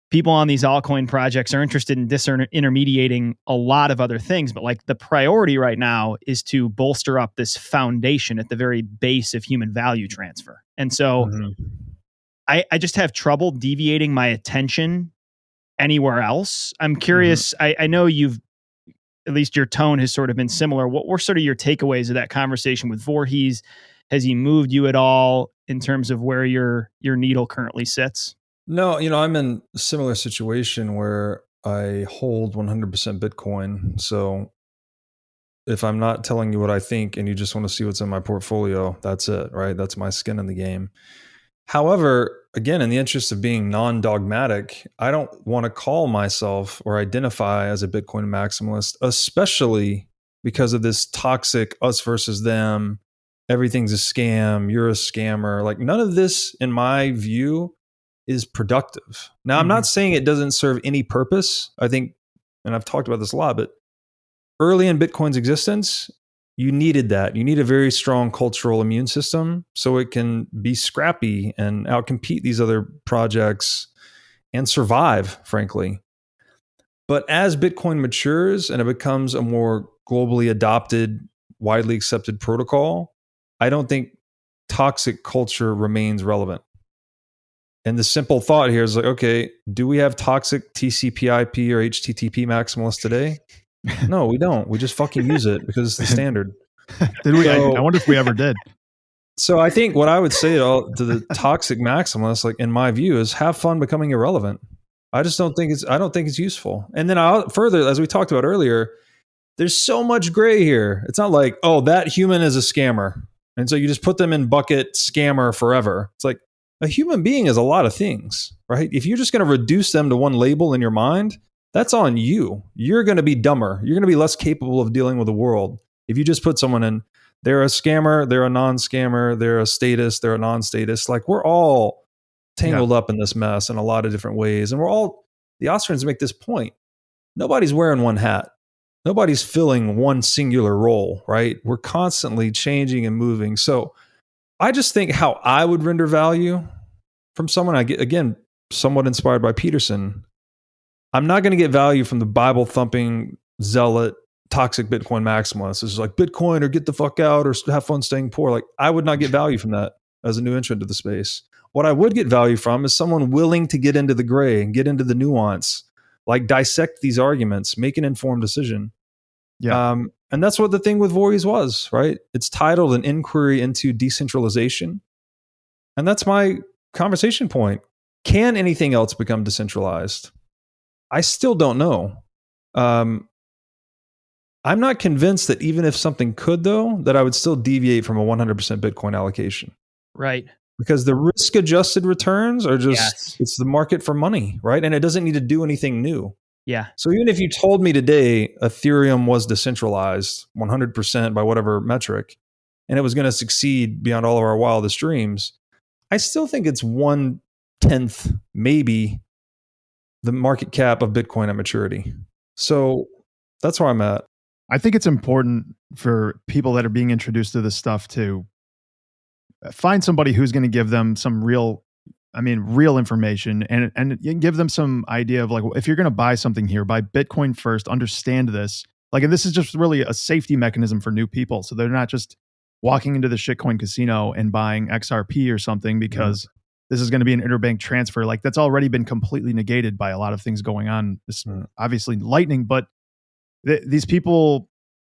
people on these altcoin projects are interested in disintermediating a lot of other things, but the priority right now is to bolster up this foundation at the very base of human value transfer. And so I just have trouble deviating my attention anywhere else. I'm curious. I know at least your tone has sort of been similar. What were sort of your takeaways of that conversation with Voorhees? Has he moved you at all in terms of where your needle currently sits? No, I'm in a similar situation where I hold 100% Bitcoin. So if I'm not telling you what I think and you just want to see what's in my portfolio, that's it, right? That's my skin in the game. However, again, in the interest of being non-dogmatic, I don't want to call myself or identify as a Bitcoin maximalist, especially because of this toxic us versus them. Everything's a scam. You're a scammer. Like, none of this, in my view, is productive. Now, I'm not saying it doesn't serve any purpose. I think, and I've talked about this a lot, but early in Bitcoin's existence, you needed that. You need a very strong cultural immune system so it can be scrappy and outcompete these other projects and survive, frankly. But as Bitcoin matures and it becomes a more globally adopted, widely accepted protocol, I don't think toxic culture remains relevant. And the simple thought here is like, okay, do we have toxic TCP/IP or HTTP maximalists today? No, we don't. We just fucking use it because it's the standard. Did we? I wonder if we ever did. So I think what I would say to the toxic maximalists, like in my view, is have fun becoming irrelevant. I don't think it's useful. And then further, as we talked about earlier, there's so much gray here. It's not like, oh, that human is a scammer, and so you just put them in bucket scammer forever. It's like, a human being is a lot of things, right? If you're just going to reduce them to one label in your mind, that's on you. You're going to be dumber. You're going to be less capable of dealing with the world. If you just put someone in, they're a scammer, they're a non-scammer, they're a statist, they're a non-statist. Like, we're all tangled up in this mess in a lot of different ways. And the Austrians make this point. Nobody's wearing one hat. Nobody's filling one singular role, right? We're constantly changing and moving. So I just think how I would render value from someone, I get, again, somewhat inspired by Petersen. I'm not going to get value from the Bible thumping zealot toxic Bitcoin maximalist. It's like Bitcoin or get the fuck out or have fun staying poor. Like, I would not get value from that as a new entrant to the space. What I would get value from is someone willing to get into the gray and get into the nuance, like dissect these arguments, make an informed decision. Yeah. And that's what the thing with Voorhees was, right? It's titled An Inquiry into Decentralization. And that's my conversation point. Can anything else become decentralized? I still don't know. I'm not convinced that even if something could, though, that I would still deviate from a 100% Bitcoin allocation. Right. Because the risk-adjusted returns are just, it's the market for money, right? And it doesn't need to do anything new. Yeah. So even if you told me today Ethereum was decentralized 100% by whatever metric, and it was going to succeed beyond all of our wildest dreams, I still think it's 1/10, maybe, the market cap of Bitcoin at maturity. So that's where I'm at. I think it's important for people that are being introduced to this stuff to find somebody who's going to give them some real information and give them some idea of, like, if you're going to buy something here, buy Bitcoin first, understand this. Like, and this is just really a safety mechanism for new people. So they're not just walking into the shitcoin casino and buying XRP or something because this is going to be an interbank transfer. Like, that's already been completely negated by a lot of things going on. This, obviously Lightning, but these people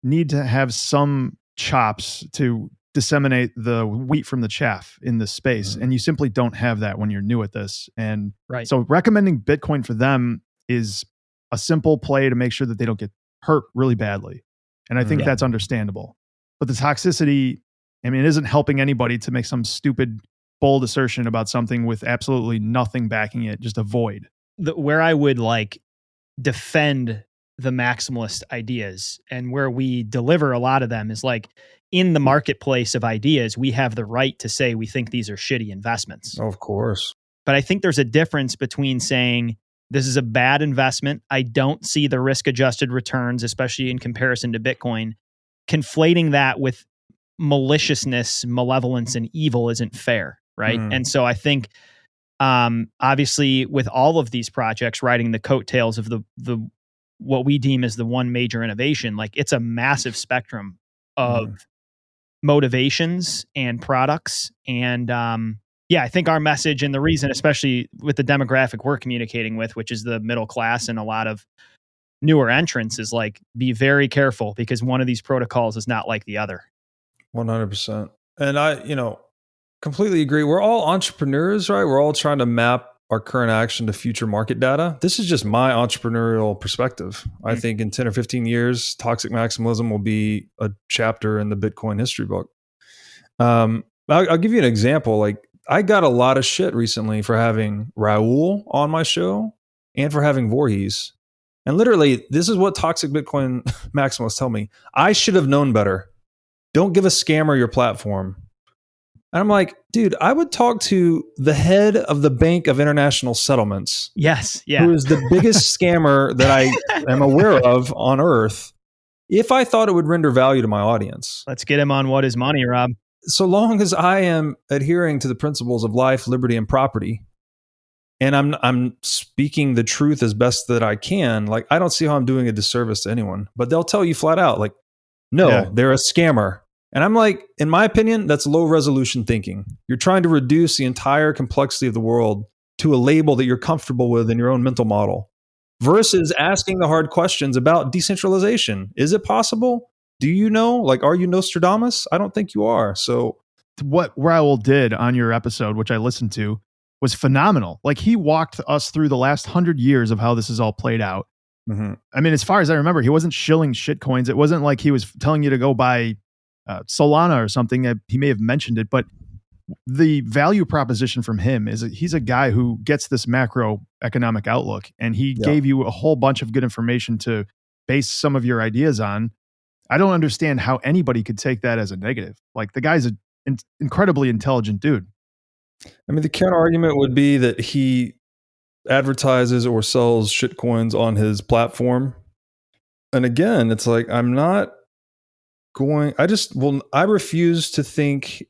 need to have some chops to disseminate the wheat from the chaff in this space. And you simply don't have that when you're new at this. And so recommending Bitcoin for them is a simple play to make sure that they don't get hurt really badly. And I think that's understandable. But the toxicity, it isn't helping anybody to make some stupid, bold assertion about something with absolutely nothing backing it, just a void. Where I would defend the maximalist ideas and where we deliver a lot of them is in the marketplace of ideas, we have the right to say we think these are shitty investments. Of course. But I think there's a difference between saying this is a bad investment. I don't see the risk-adjusted returns, especially in comparison to Bitcoin. Conflating that with maliciousness, malevolence, and evil isn't fair, right? And so I think, obviously, with all of these projects riding the coattails of the what we deem as the one major innovation, it's a massive spectrum of motivations and products. And I think our message and the reason, especially with the demographic we're communicating with, which is the middle class and a lot of newer entrants, is be very careful because one of these protocols is not like the other. 100%. And I completely agree. We're all entrepreneurs, right? We're all trying to map our current action to future market data. This is just my entrepreneurial perspective. I think in 10 or 15 years, toxic maximalism will be a chapter in the Bitcoin history book. I'll give you an example. Like, I got a lot of shit recently for having Raul on my show and for having Voorhees. And literally, this is what toxic Bitcoin maximalists tell me. I should have known better. Don't give a scammer your platform. And I'm like, dude, I would talk to the head of the Bank of International Settlements. Yes. Yeah. Who is the biggest scammer that I am aware of on earth, if I thought it would render value to my audience. Let's get him on What Is Money, Rob. So long as I am adhering to the principles of life, liberty, and property, and I'm speaking the truth as best that I can, like, I don't see how I'm doing a disservice to anyone. But they'll tell you flat out, like, no, they're a scammer. And I'm like, in my opinion, that's low resolution thinking. You're trying to reduce the entire complexity of the world to a label that you're comfortable with in your own mental model, versus asking the hard questions about decentralization. Is it possible? Do you know? Like, are you Nostradamus? I don't think you are. So what Raul did on your episode, which I listened to, was phenomenal. Like, he walked us through the last 100 years of how this is all played out. Mm-hmm. I mean, as far as I remember, he wasn't shilling shit coins. It wasn't like he was telling you to go buy Solana or something. He may have mentioned it, but the value proposition from him is that he's a guy who gets this macroeconomic outlook, and he gave you a whole bunch of good information to base some of your ideas on. I don't understand how anybody could take that as a negative. Like, the guy's an incredibly intelligent dude. I mean, the counter argument would be that he advertises or sells shitcoins on his platform. And again, it's like, I refuse to think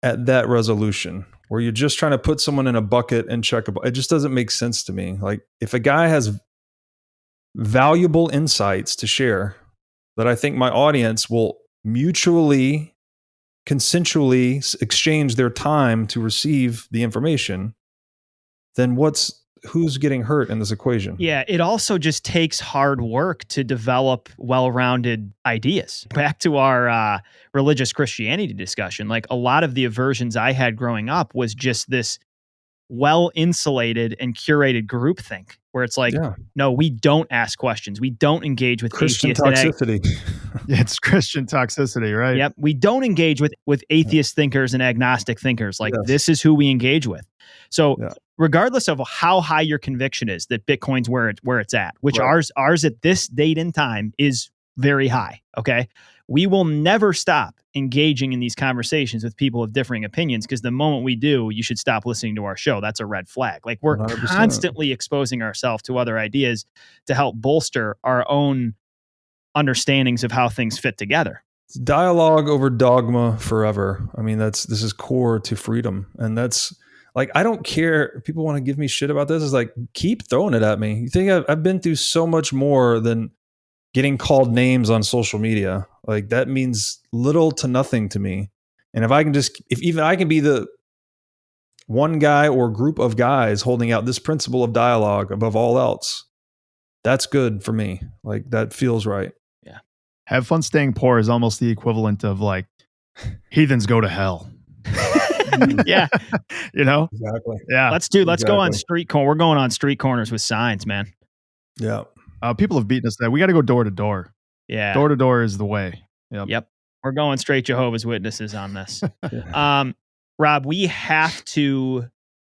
at that resolution where you're just trying to put someone in a bucket and check it just doesn't make sense to me. Like, if a guy has valuable insights to share that I think my audience will mutually, consensually exchange their time to receive the information, then who's getting hurt in this equation? Yeah, it also just takes hard work to develop well-rounded ideas. Back to our religious Christianity discussion, like, a lot of the aversions I had growing up was just this well-insulated and curated groupthink, where it's like, no, we don't ask questions. We don't engage with Christian atheists. toxicity. Yeah, it's Christian toxicity, right? Yep. We don't engage with atheist thinkers and agnostic thinkers. Like, this is who we engage with. So regardless of how high your conviction is that Bitcoin's where it's at, which ours at this date and time is very high. Okay. We will never stop engaging in these conversations with people of differing opinions, because the moment we do, you should stop listening to our show. That's a red flag. Like, we're 100%. constantly exposing ourselves to other ideas to help bolster our own understandings of how things fit together. It's dialogue over dogma forever. I mean, this is core to freedom. And that's like, I don't care. People want to give me shit about this. It's like, keep throwing it at me. You think I've been through so much more than getting called names on social media. Like, that means little to nothing to me. And if even I can be the one guy or group of guys holding out this principle of dialogue above all else, that's good for me. Like, that feels right. Yeah. Have fun staying poor is almost the equivalent of, like, heathens go to hell. Yeah. You know? Exactly. Yeah. Let's go on street corner. We're going on street corners with signs, man. Yeah. People have beaten us there. We got to go door to door. Yeah. Door to door is the way. Yep. We're going straight Jehovah's Witnesses on this. Rob, we have to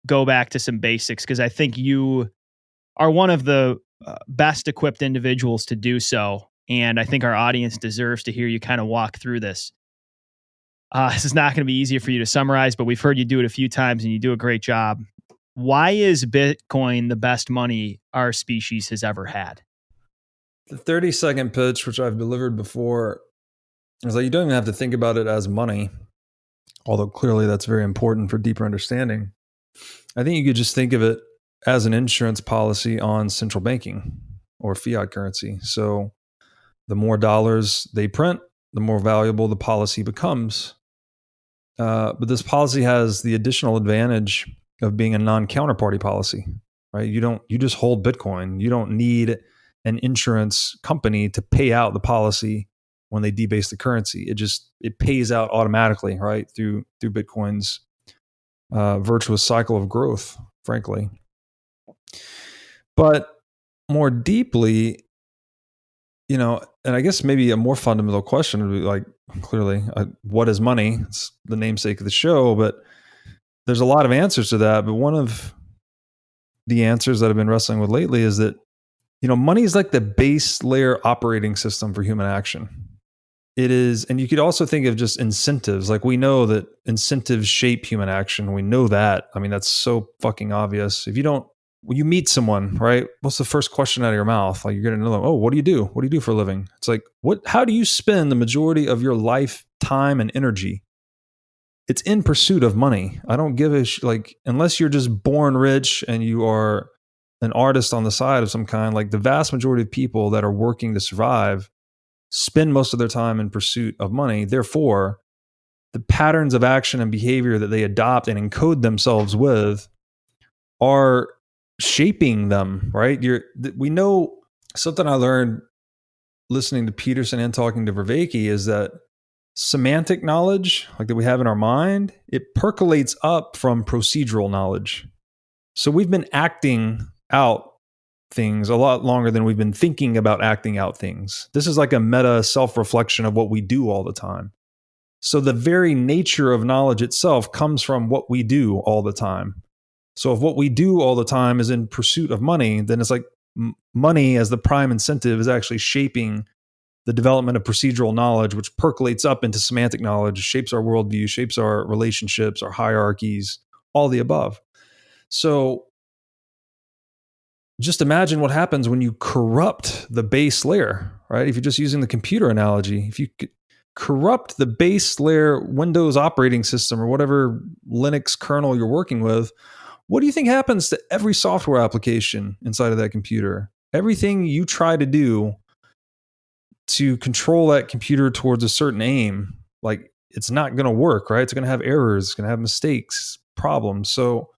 go back to some basics, because I think you are one of the best equipped individuals to do so. And I think our audience deserves to hear you kind of walk through this. This is not going to be easy for you to summarize, but we've heard you do it a few times and you do a great job. Why is Bitcoin the best money our species has ever had? The 30-second pitch, which I've delivered before, is like, you don't even have to think about it as money, although clearly that's very important for deeper understanding. I think you could just think of it as an insurance policy on central banking or fiat currency. So the more dollars they print, the more valuable the policy becomes. But this policy has the additional advantage of being a non-counterparty policy, right? You just hold Bitcoin. You don't need an insurance company to pay out the policy when they debase the currency. It pays out automatically, right? Through Bitcoin's virtuous cycle of growth, frankly. But more deeply, and I guess maybe a more fundamental question would be like, clearly, what is money? It's the namesake of the show, but there's a lot of answers to that. But one of the answers that I've been wrestling with lately is that, money is like the base layer operating system for human action. It is, and you could also think of just incentives. Like, we know that incentives shape human action. We know that. I mean, that's so fucking obvious. When you meet someone, right? What's the first question out of your mouth? Like, you're going to know, oh, what do you do? What do you do for a living? It's like, how do you spend the majority of your life, time, and energy? It's in pursuit of money. I don't give a unless you're just born rich and you are an artist on the side of some kind, like the vast majority of people that are working to survive spend most of their time in pursuit of money. Therefore, the patterns of action and behavior that they adopt and encode themselves with are shaping them, right? We know something I learned listening to Petersen and talking to Vervaeke is that semantic knowledge, like that we have in our mind, it percolates up from procedural knowledge. So we've been acting out things a lot longer than we've been thinking about acting out things. This is like a meta self-reflection of what we do all the time. So the very nature of knowledge itself comes from what we do all the time. So if what we do all the time is in pursuit of money, then it's like money as the prime incentive is actually shaping the development of procedural knowledge, which percolates up into semantic knowledge, shapes our worldview, shapes our relationships, our hierarchies, all the above. So just imagine what happens when you corrupt the base layer, right? If you're just using the computer analogy, if you corrupt the base layer Windows operating system or whatever Linux kernel you're working with, what do you think happens to every software application inside of that computer? Everything you try to do to control that computer towards a certain aim, like, it's not going to work, right? It's going to have errors, it's going to have mistakes, problems. So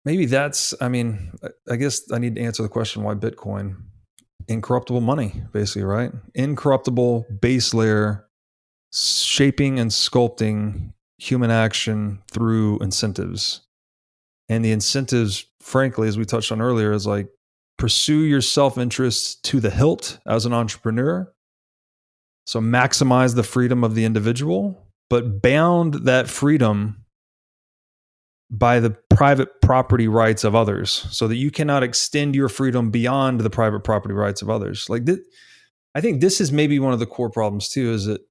maybe I guess I need to answer the question, why Bitcoin? Incorruptible money, basically, right? Incorruptible base layer, shaping and sculpting human action through incentives. And the incentives, frankly, as we touched on earlier, is like, pursue your self-interest to the hilt as an entrepreneur. So maximize the freedom of the individual, but bound that freedom by the private property rights of others, so that you cannot extend your freedom beyond the private property rights of others. Like, I think this is maybe one of the core problems too, is that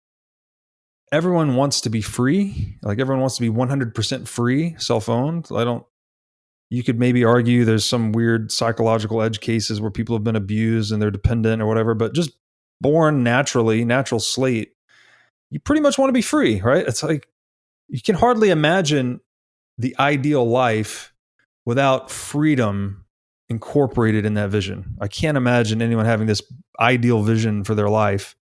everyone wants to be free. Like, everyone wants to be 100% free, self-owned. You could maybe argue there's some weird psychological edge cases where people have been abused and they're dependent or whatever, but just born naturally, natural slate, you pretty much want to be free, right? It's like, you can hardly imagine the ideal life without freedom incorporated in that vision. I can't imagine anyone having this ideal vision for their life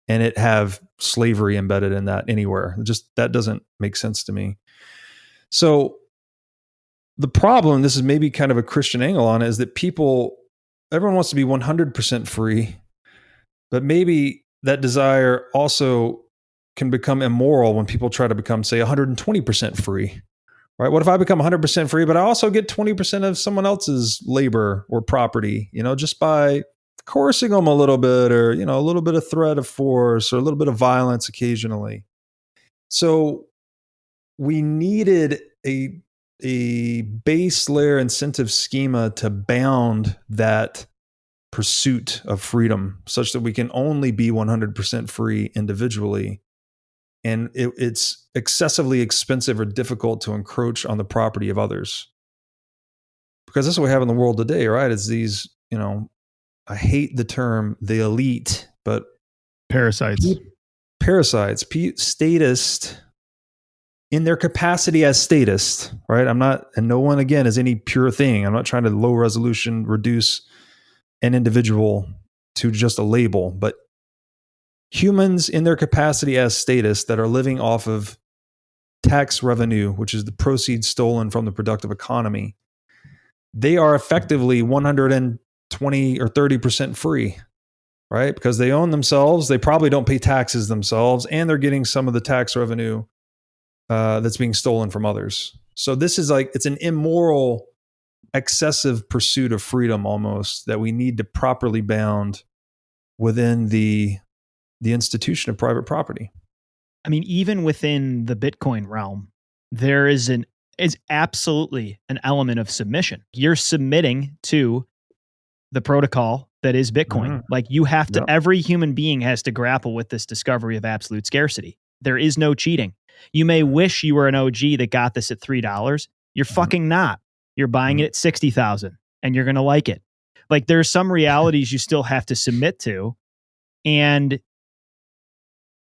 and it have slavery embedded in that anywhere. That doesn't make sense to me. So the problem, this is maybe kind of a Christian angle on it, is that everyone wants to be 100% free, but maybe that desire also can become immoral when people try to become, say, 120% free, right? What if I become 100% free, but I also get 20% of someone else's labor or property, just by coercing them a little bit, or, a little bit of threat of force or a little bit of violence occasionally. So we needed a base layer incentive schema to bound that pursuit of freedom, such that we can only be 100% free individually. And it's excessively expensive or difficult to encroach on the property of others. Because that's what we have in the world today, right? It's these, I hate the term, the elite, but Parasites, statist, in their capacity as statist, right? And no one, again, is any pure thing. I'm not trying to low resolution reduce an individual to just a label, but humans in their capacity as statists that are living off of tax revenue, which is the proceeds stolen from the productive economy, they are effectively 120 or 30% free, right? Because they own themselves, they probably don't pay taxes themselves, and they're getting some of the tax revenue that's being stolen from others. So this is like, it's an immoral excessive pursuit of freedom almost that we need to properly bound within the institution of private property. I mean, even within the Bitcoin realm, there is absolutely an element of submission. You're submitting to the protocol that is Bitcoin. Mhm. Like you have to, Yep. every human being has to grapple with this discovery of absolute scarcity. There is no cheating. You may wish you were an OG that got this at $3. You're fucking not. You're buying it at 60,000 and you're going to like it. Like there's some realities you still have to submit to, and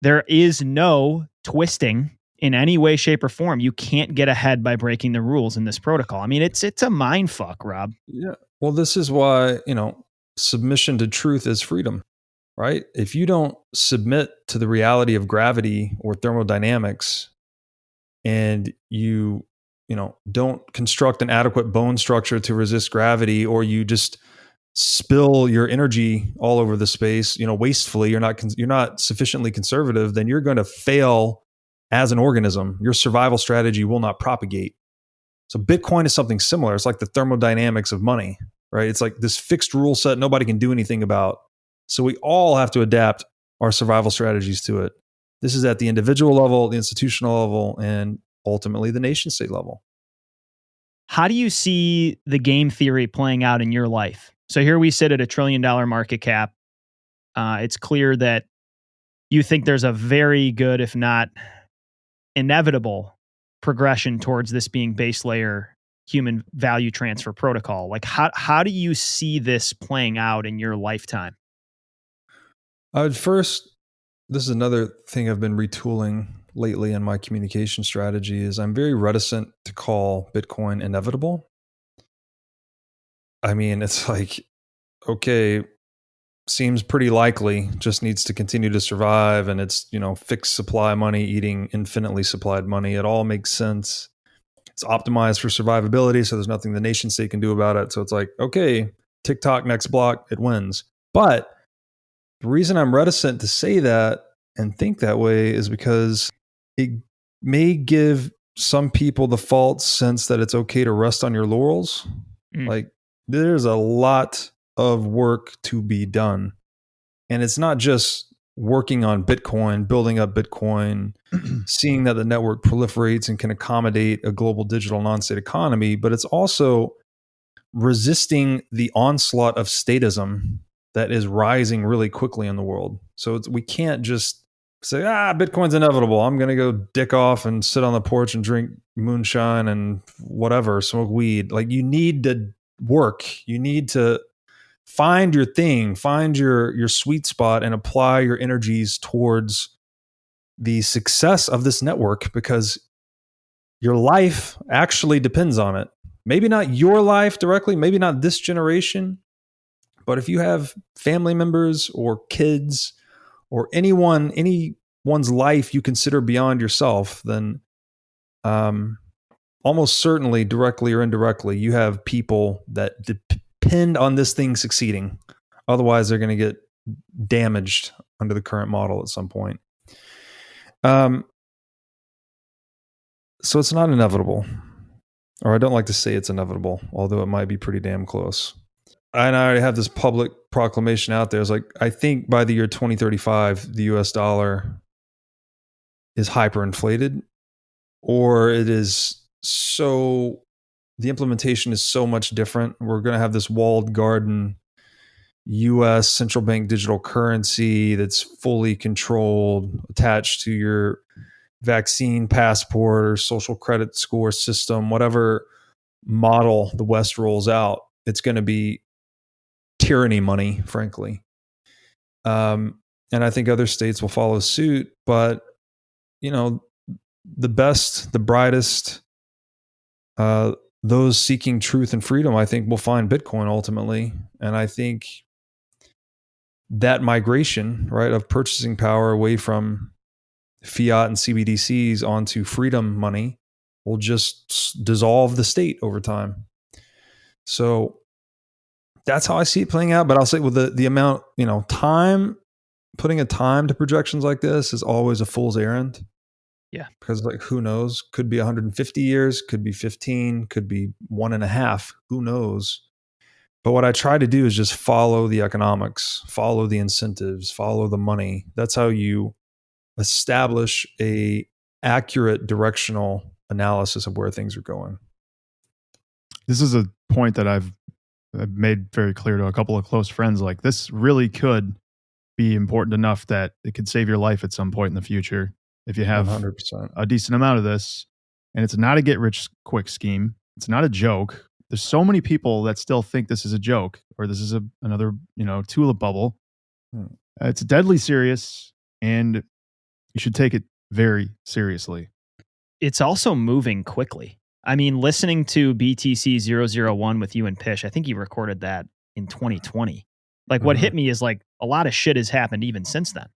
there is no twisting in any way, shape, or form. You can't get ahead by breaking the rules in this protocol. I mean, it's a mind fuck, Rob. Yeah. Well, this is why, submission to truth is freedom, right? If you don't submit to the reality of gravity or thermodynamics, and you don't construct an adequate bone structure to resist gravity, or you just spill your energy all over the space, wastefully, you're not sufficiently conservative, then you're going to fail as an organism. Your survival strategy will not propagate. So Bitcoin is something similar. It's like the thermodynamics of money, right? It's like this fixed rule set nobody can do anything about. So we all have to adapt our survival strategies to it. This is at the individual level, the institutional level, and ultimately the nation state level. How do you see the game theory playing out in your life? So here we sit at $1 trillion market cap. It's clear that you think there's a very good, if not inevitable, progression towards this being base layer human value transfer protocol. Like how do you see this playing out in your lifetime? This is another thing I've been retooling lately in my communication strategy, is I'm very reticent to call Bitcoin inevitable. I mean, it's like, okay, seems pretty likely, just needs to continue to survive, and it's, fixed supply money eating infinitely supplied money. It all makes sense. It's optimized for survivability, so there's nothing the nation state can do about it. So it's like, okay, TikTok next block, it wins. But the reason I'm reticent to say that and think that way is because it may give some people the false sense that it's okay to rest on your laurels. Like, there's a lot of work to be done. And it's not just working on Bitcoin, building up Bitcoin, seeing that the network proliferates and can accommodate a global digital non-state economy, but it's also resisting the onslaught of statism that is rising really quickly in the world. So we can't just say, Bitcoin's inevitable. I'm going to go dick off and sit on the porch and drink moonshine and whatever, smoke weed. Like, you need to work. You need to find your thing, find your sweet spot, and apply your energies towards the success of this network, because your life actually depends on it. Maybe not your life directly, maybe not this generation, but if you have family members or kids or anyone's life you consider beyond yourself, then almost certainly, directly or indirectly, you have people that depend on this thing succeeding. Otherwise, they're going to get damaged under the current model at some point. So it's not inevitable, or I don't like to say it's inevitable, although it might be pretty damn close. And I already have this public proclamation out there. It's like, I think by the year 2035, the US dollar is hyperinflated, or it is so, the implementation is so much different. We're going to have this walled garden US central bank digital currency that's fully controlled, attached to your vaccine passport or social credit score system, whatever model the West rolls out. It's going to be tyranny money, frankly. And I think other states will follow suit. But, the best, the brightest, those seeking truth and freedom, I think, will find Bitcoin ultimately. And I think that migration, right, of purchasing power away from fiat and CBDCs onto freedom money will just dissolve the state over time. So that's how I see it playing out. But I'll say, with the amount, time, putting a time to projections like this is always a fool's errand. Yeah. Because like, who knows? Could be 150 years, could be 15, could be 1.5. Who knows? But what I try to do is just follow the economics, follow the incentives, follow the money. That's how you establish a accurate directional analysis of where things are going. This is a point that I've made very clear to a couple of close friends. Like, this really could be important enough that it could save your life at some point in the future if you have 100%. a decent amount of this. And it's not a get rich quick scheme. It's not a joke. There's so many people that still think this is a joke or this is another, tulip bubble. It's deadly serious, and you should take it very seriously. It's also moving quickly. I mean, listening to BTC 001 with you and Pysh, I think you recorded that in 2020. Like, what hit me is like a lot of shit has happened even since then.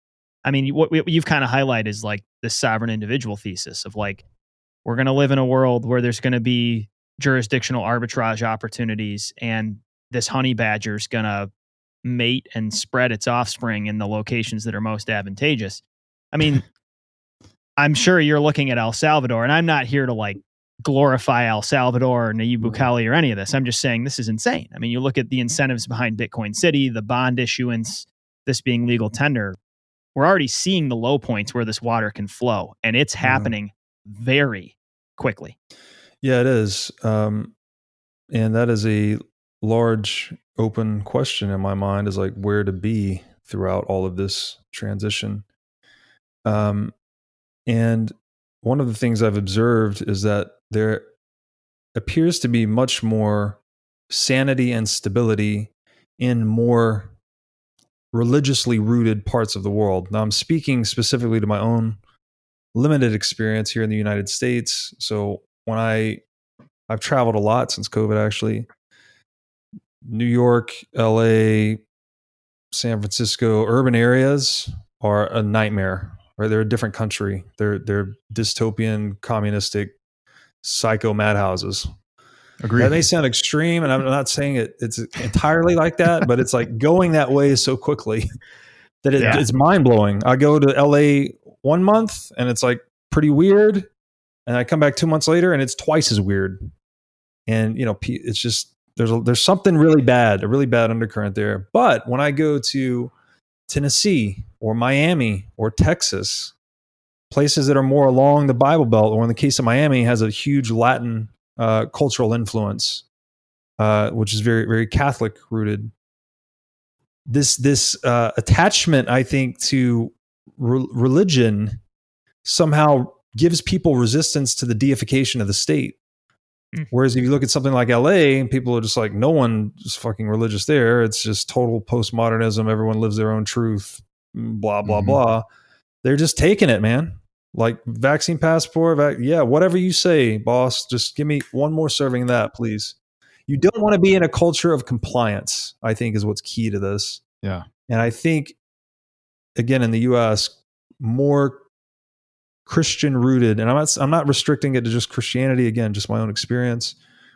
I mean, what you've kind of highlighted is like this sovereign individual thesis of like, we're going to live in a world where there's going to be jurisdictional arbitrage opportunities, and this honey badger is going to mate and spread its offspring in the locations that are most advantageous. I mean, I'm sure you're looking at El Salvador, and I'm not here to like glorify El Salvador or Nayib Bukele or any of this. I'm just saying this is insane. I mean, you look at the incentives behind Bitcoin City, the bond issuance, this being legal tender. We're already seeing the low points where this water can flow, and it's happening very quickly. Yeah, it is. And that is a large open question in my mind, is like where to be throughout all of this transition. And one of the things I've observed is that there appears to be much more sanity and stability in more religiously rooted parts of the world. Now, I'm speaking specifically to my own limited experience here in the United States. So when I've traveled a lot since COVID, actually. New York, LA, San Francisco, urban areas are a nightmare, right? They're a different country. They're dystopian, communistic, psycho madhouses. Agreed. That may sound extreme, and I'm not saying it's entirely like that, but it's like going that way so quickly that it's mind blowing. I go to LA 1 month and it's like pretty weird, and I come back 2 months later and it's twice as weird. And it's just there's something really bad, a really bad undercurrent there. But when I go to Tennessee or Miami or Texas, places that are more along the Bible Belt, or in the case of Miami, has a huge Latin cultural influence, which is very, very Catholic rooted. This attachment, I think, to religion somehow gives people resistance to the deification of the state. Whereas if you look at something like LA, people are just like, no one is fucking religious there. It's just total postmodernism. Everyone lives their own truth, blah, blah, blah. They're just taking it, man. Like vaccine passport, whatever you say, boss, just give me one more serving of that, please. You don't want to be in a culture of compliance, I think, is what's key to this. Yeah. And I think, again, in the US, more Christian rooted, and I'm not restricting it to just Christianity, again, just my own experience,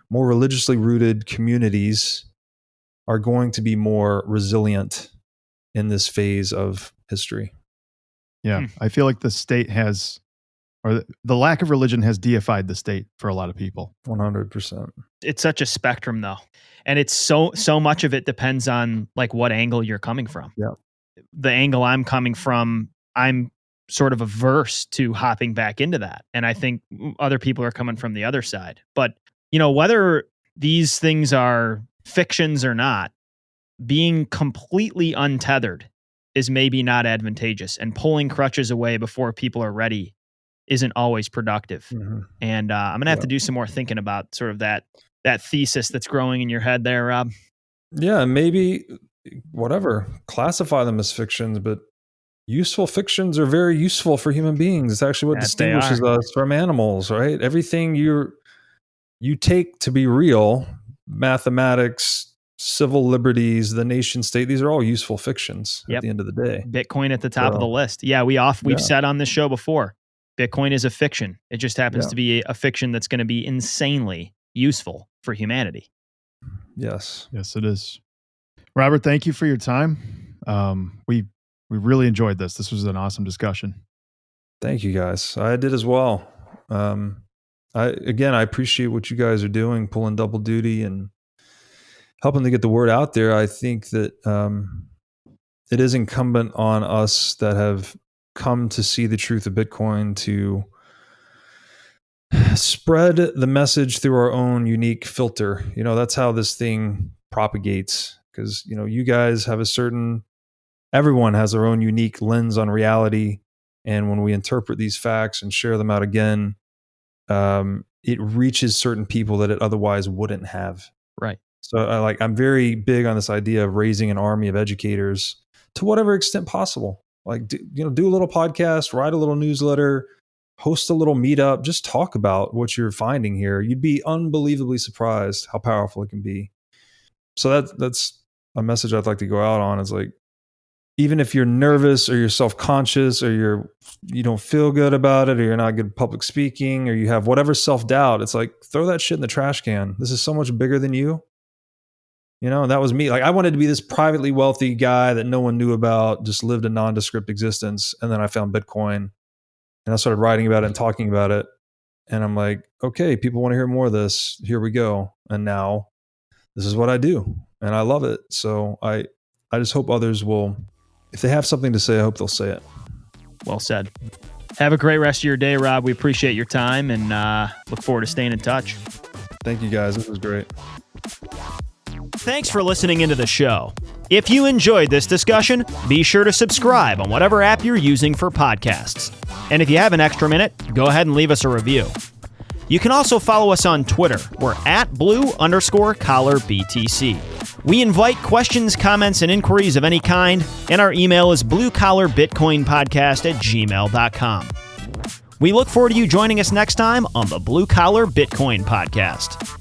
more religiously rooted communities are going to be more resilient in this phase of history. Yeah. I feel like the state has, or the lack of religion has deified the state for a lot of people. 100%. It's such a spectrum though. And it's so much of it depends on like what angle you're coming from. Yeah. The angle I'm coming from, I'm sort of averse to hopping back into that. And I think other people are coming from the other side. But, whether these things are fictions or not, being completely untethered is maybe not advantageous, and pulling crutches away before people are ready isn't always productive. And I'm going to have to do some more thinking about sort of that thesis that's growing in your head there, Rob. Yeah, maybe whatever, classify them as fictions, but useful fictions are very useful for human beings. It's actually what distinguishes us from animals, right? Everything you take to be real, mathematics, civil liberties, the nation state, these are all useful fictions at the end of the day. Bitcoin at the top of the list. Yeah, we've said on this show before, Bitcoin is a fiction. It just happens to be a fiction that's going to be insanely useful for humanity. Yes. Yes, it is. Robert, thank you for your time. We really enjoyed this. This was an awesome discussion. Thank you guys. I did as well. I appreciate what you guys are doing, pulling double duty and helping to get the word out there. I think that it is incumbent on us that have come to see the truth of Bitcoin to spread the message through our own unique filter. That's how this thing propagates, because, you guys have everyone has their own unique lens on reality. And when we interpret these facts and share them out again, it reaches certain people that it otherwise wouldn't have. Right. So I'm very big on this idea of raising an army of educators to whatever extent possible. Do a little podcast, write a little newsletter, host a little meetup, just talk about what you're finding here. You'd be unbelievably surprised how powerful it can be. So that's a message I'd like to go out on, is even if you're nervous or you're self-conscious or you don't feel good about it, or you're not good at public speaking, or you have whatever self-doubt, it's throw that shit in the trash can. This is so much bigger than you. And that was me. I wanted to be this privately wealthy guy that no one knew about, just lived a nondescript existence. And then I found Bitcoin and I started writing about it and talking about it. And I'm like, okay, people want to hear more of this. Here we go. And now this is what I do. And I love it. So I just hope others will, if they have something to say, I hope they'll say it. Well said. Have a great rest of your day, Rob. We appreciate your time and look forward to staying in touch. Thank you, guys. This was great. Thanks for listening into the show. If you enjoyed this discussion, be sure to subscribe on whatever app you're using for podcasts. And if you have an extra minute, go ahead and leave us a review. You can also follow us on Twitter. We're at blue_collarbtc. We invite questions, comments, and inquiries of any kind, and our email is bluecollarbitcoinpodcast@gmail.com. We look forward to you joining us next time on the Blue Collar Bitcoin Podcast.